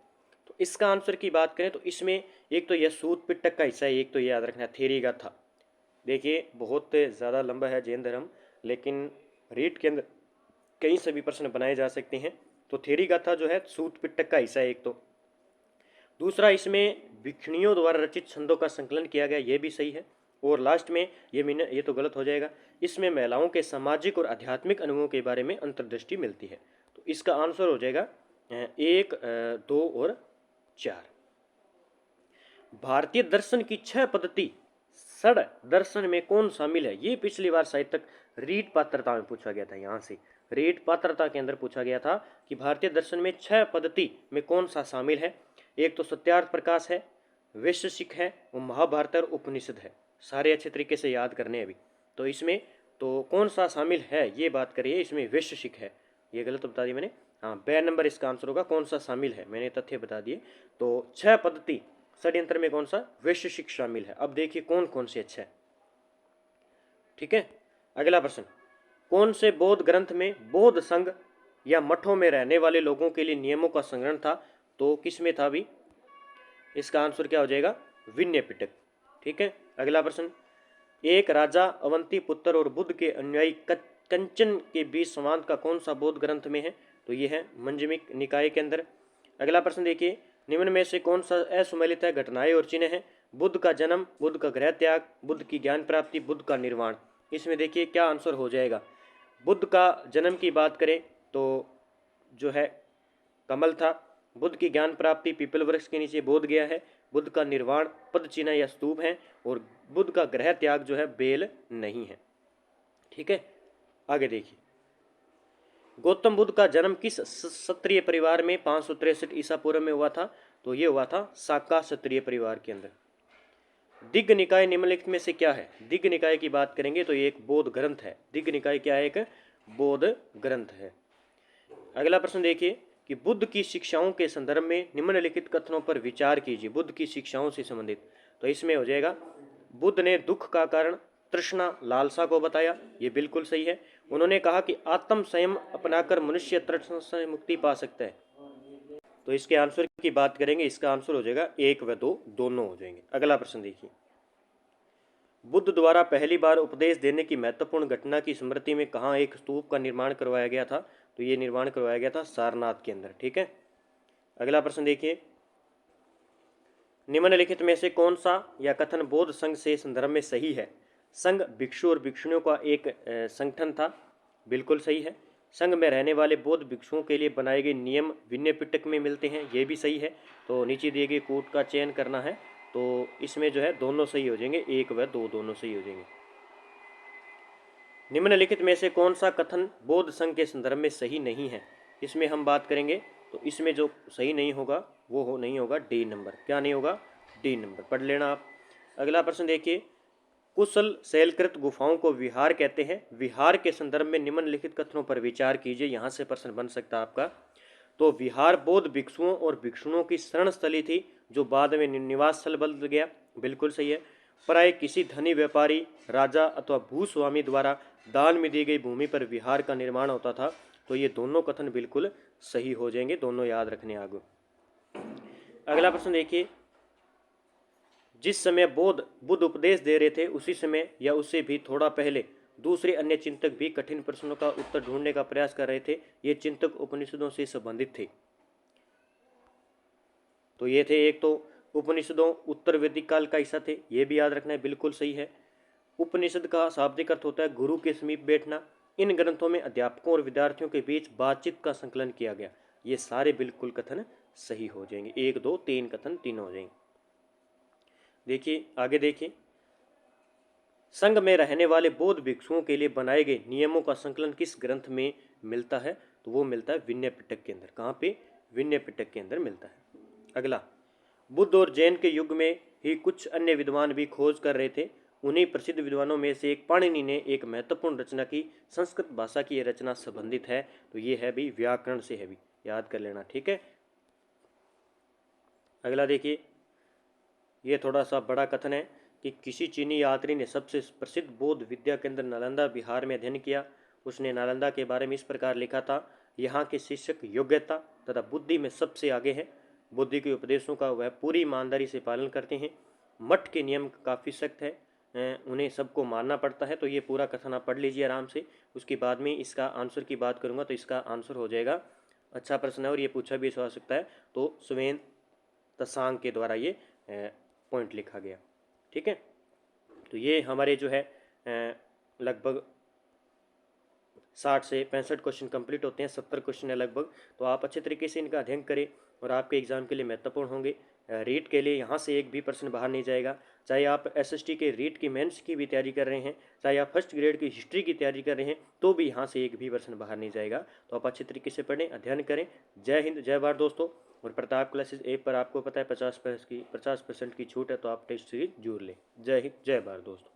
तो इसका आंसर की बात करें तो इसमें एक तो यह सूत पिटक का हिस्सा है, एक तो यह याद रखना थेरी गाथा। देखिए बहुत ज़्यादा लंबा है जैन धर्म, लेकिन रीट के अंदर कई सभी प्रश्न बनाए जा सकते हैं। तो थेरी गाथा जो है सूत पिटक का हिस्सा है एक तो। दूसरा, इसमें भिक्षुणियों द्वारा रचित छंदों का संकलन किया गया, ये भी सही है। और लास्ट में ये तो गलत हो जाएगा, इसमें महिलाओं के सामाजिक और आध्यात्मिक अनुभवों के बारे में अंतर्दृष्टि मिलती है। तो इसका आंसर हो जाएगा 1, 2 और 4। भारतीय दर्शन की 6 पद्धति षड दर्शन में कौन शामिल है। ये पिछली बार शायद तक रीट पात्रता में पूछा गया था। यहाँ से रीट पात्रता के अंदर पूछा गया था कि भारतीय दर्शन में 6 पद्धति में कौन सा शामिल है। एक तो सत्यार्थ प्रकाश है, वैशेषिक है, वो महाभारत और उपनिषद है। सारे अच्छे तरीके से याद करने अभी। तो इसमें तो कौन सा शामिल है ये बात करिए। इसमें वैशेषिक है, ये गलत बता दिया मैंने। हाँ, 2 नंबर इसका आंसर होगा। कौन सा शामिल है मैंने तथ्य बता दिए। तो 6 पद्धति षड्यंत्र में कौन सा वैशेषिक शामिल है। अब देखिए कौन कौन से अच्छा है। ठीक है, अगला प्रश्न, कौन से बौद्ध ग्रंथ में बौद्ध संघ या मठों में रहने वाले लोगों के लिए नियमों का संग्रहण था। तो किस में था भी, इसका आंसर क्या हो जाएगा विनय पिटक। ठीक है, अगला प्रश्न, एक राजा अवंती पुत्र और बुद्ध के अनुयायी कंचन के बीच संवाद का कौन सा बौद्ध ग्रंथ में है। तो ये है मंजमिक निकाय के अंदर। अगला प्रश्न देखिए, निम्न में से कौन सा असुमेलित है घटनाएं और चिन्ह है। बुद्ध का जन्म, बुद्ध का गृह त्याग, बुद्ध की ज्ञान प्राप्ति, बुद्ध का निर्वाण। इसमें देखिए क्या आंसर हो जाएगा। बुद्ध का जन्म की बात करें तो जो है कमल था। बुद्ध की ज्ञान प्राप्ति पीपल वृक्ष के नीचे बोध गया है। बुद्ध का निर्वाण पद चिन्ह या स्तूप है। और बुद्ध का गृह त्याग जो है बेल नहीं है। ठीक है, आगे देखिए, गौतम बुद्ध का जन्म किस क्षत्रिय परिवार में 563 ईसा पूर्व में हुआ था। तो ये हुआ था साका क्षत्रिय परिवार के अंदर। दिग्ग निकाय निम्नलिखित में से क्या है। दिग्ग निकाय की बात करेंगे तो ये एक बौद्ध ग्रंथ है। दिग्ग निकाय क्या है, एक बौद्ध ग्रंथ है। अगला प्रश्न देखिए कि बुद्ध की शिक्षाओं के संदर्भ में निम्नलिखित कथनों पर विचार कीजिए। बुद्ध की शिक्षाओं से संबंधित, तो इसमें हो जाएगा बुद्ध ने दुख का कारण तृष्णा लालसा को बताया, ये बिल्कुल सही है। उन्होंने कहा कि आत्म संयम अपनाकर मनुष्य तृष्णा से मुक्ति पा सकता है। तो इसके आंसर की बात करेंगे, इसका आंसर हो जाएगा 1 व 2 दोनों हो जाएंगे। अगला प्रश्न देखिए, बुद्ध द्वारा पहली बार उपदेश देने की महत्वपूर्ण घटना की स्मृति में कहाँ एक स्तूप का निर्माण करवाया गया था। तो ये निर्माण करवाया गया था सारनाथ के अंदर। ठीक है, अगला प्रश्न देखिए, निम्नलिखित में से कौन सा या कथन बौद्ध संघ से संदर्भ में सही है। संघ भिक्षु और भिक्षुणियों का एक संगठन था, बिल्कुल सही है। संघ में रहने वाले बौद्ध भिक्षुओं के लिए बनाए गए नियम विनय पिटक में मिलते हैं, ये भी सही है। तो नीचे दिए गए कूट का चयन करना है। तो इसमें जो है दोनों सही हो जाएंगे, 1 व 2 दोनों सही हो जाएंगे। निम्नलिखित में से कौन सा कथन बौद्ध संघ के संदर्भ में सही नहीं है। इसमें हम बात करेंगे तो इसमें जो सही नहीं होगा वो नहीं होगा डी नंबर। क्या नहीं होगा, डी नंबर, पढ़ लेना आप। अगला प्रश्न देखिए, कुशल शैलकृत गुफाओं को विहार कहते हैं। विहार के संदर्भ में निम्नलिखित कथनों पर विचार कीजिए। यहाँ से प्रश्न बन सकता है आपका। तो विहार बौद्ध भिक्षुओं और भिक्षुणों की शरण स्थली थी जो बाद में निवास स्थल बदल गया, बिल्कुल सही है। प्राय किसी धनी व्यापारी, राजा अथवा भूस्वामी द्वारा दान में दी गई भूमि पर विहार का निर्माण होता था। तो ये दोनों कथन बिल्कुल सही हो जाएंगे, दोनों याद रखने आगे। अगला प्रश्न देखिए, जिस समय बुद्ध उपदेश दे रहे थे उसी समय या उससे भी थोड़ा पहले दूसरे अन्य चिंतक भी कठिन प्रश्नों का उत्तर ढूंढने का प्रयास कर रहे थे। ये चिंतक उपनिषदों से संबंधित थे। तो ये थे, एक तो उपनिषदों उत्तर वैदिक काल का हिस्सा थे, ये भी याद रखना है, बिल्कुल सही है। उपनिषद का शाब्दिक अर्थ होता है गुरु के समीप बैठना। इन ग्रंथों में अध्यापकों और विद्यार्थियों के बीच बातचीत का संकलन किया गया। ये सारे बिल्कुल कथन सही हो जाएंगे, 1, 2, 3 कथन तीनों हो जाएंगे। देखिए आगे देखिए, संघ में रहने वाले बौद्ध भिक्षुओं के लिए बनाए गए नियमों का संकलन किस ग्रंथ में मिलता है। तो वो मिलता है विनय पिटक के अंदर। कहाँ पे, विनय पिटक के अंदर मिलता है। अगला, बुद्ध और जैन के युग में ही कुछ अन्य विद्वान भी खोज कर रहे थे। उन्हीं प्रसिद्ध विद्वानों में से एक पाणिनि ने एक महत्वपूर्ण रचना की। संस्कृत भाषा की यह रचना संबंधित है, तो ये है भी व्याकरण से है भी, याद कर लेना, ठीक है। अगला देखिए, ये थोड़ा सा बड़ा कथन है कि किसी चीनी यात्री ने सबसे प्रसिद्ध बौद्ध विद्या केंद्र नालंदा बिहार में अध्ययन किया। उसने नालंदा के बारे में इस प्रकार लिखा था, यहाँ के शिक्षक योग्यता तथा बुद्धि में सबसे आगे हैं। बुद्धि के उपदेशों का वह पूरी ईमानदारी से पालन करते हैं। मठ के नियम काफ़ी सख्त है, उन्हें सबको मानना पड़ता है। तो ये पूरा कथन आप पढ़ लीजिए आराम से। उसके बाद में इसका आंसर की बात करूँगा, तो इसका आंसर हो जाएगा, अच्छा प्रश्न है और ये पूछा भी हो सकता है, तो सुवेन तसांग के द्वारा ये पॉइंट लिखा गया, ठीक है। तो ये हमारे जो है लगभग 60 से 65 क्वेश्चन कंप्लीट होते हैं, 70 क्वेश्चन है लगभग। तो आप अच्छे तरीके से इनका अध्ययन करें और आपके एग्जाम के लिए महत्वपूर्ण होंगे। रीट के लिए यहाँ से एक भी प्रश्न बाहर नहीं जाएगा, चाहे आप एसएसटी के रीट की मेंस की भी तैयारी कर रहे हैं, चाहे आप फर्स्ट ग्रेड की हिस्ट्री की तैयारी कर रहे हैं, तो भी यहाँ से एक भी प्रश्न बाहर नहीं जाएगा। तो आप अच्छे तरीके से पढ़ें, अध्ययन करें। जय हिंद, जय भारत दोस्तों। और प्रताप क्लासेस ऐप पर आपको पता है 50% की छूट है, तो आप टेस्ट सीरीज जरूर लें। जय हिंद, जय भारत दोस्तों।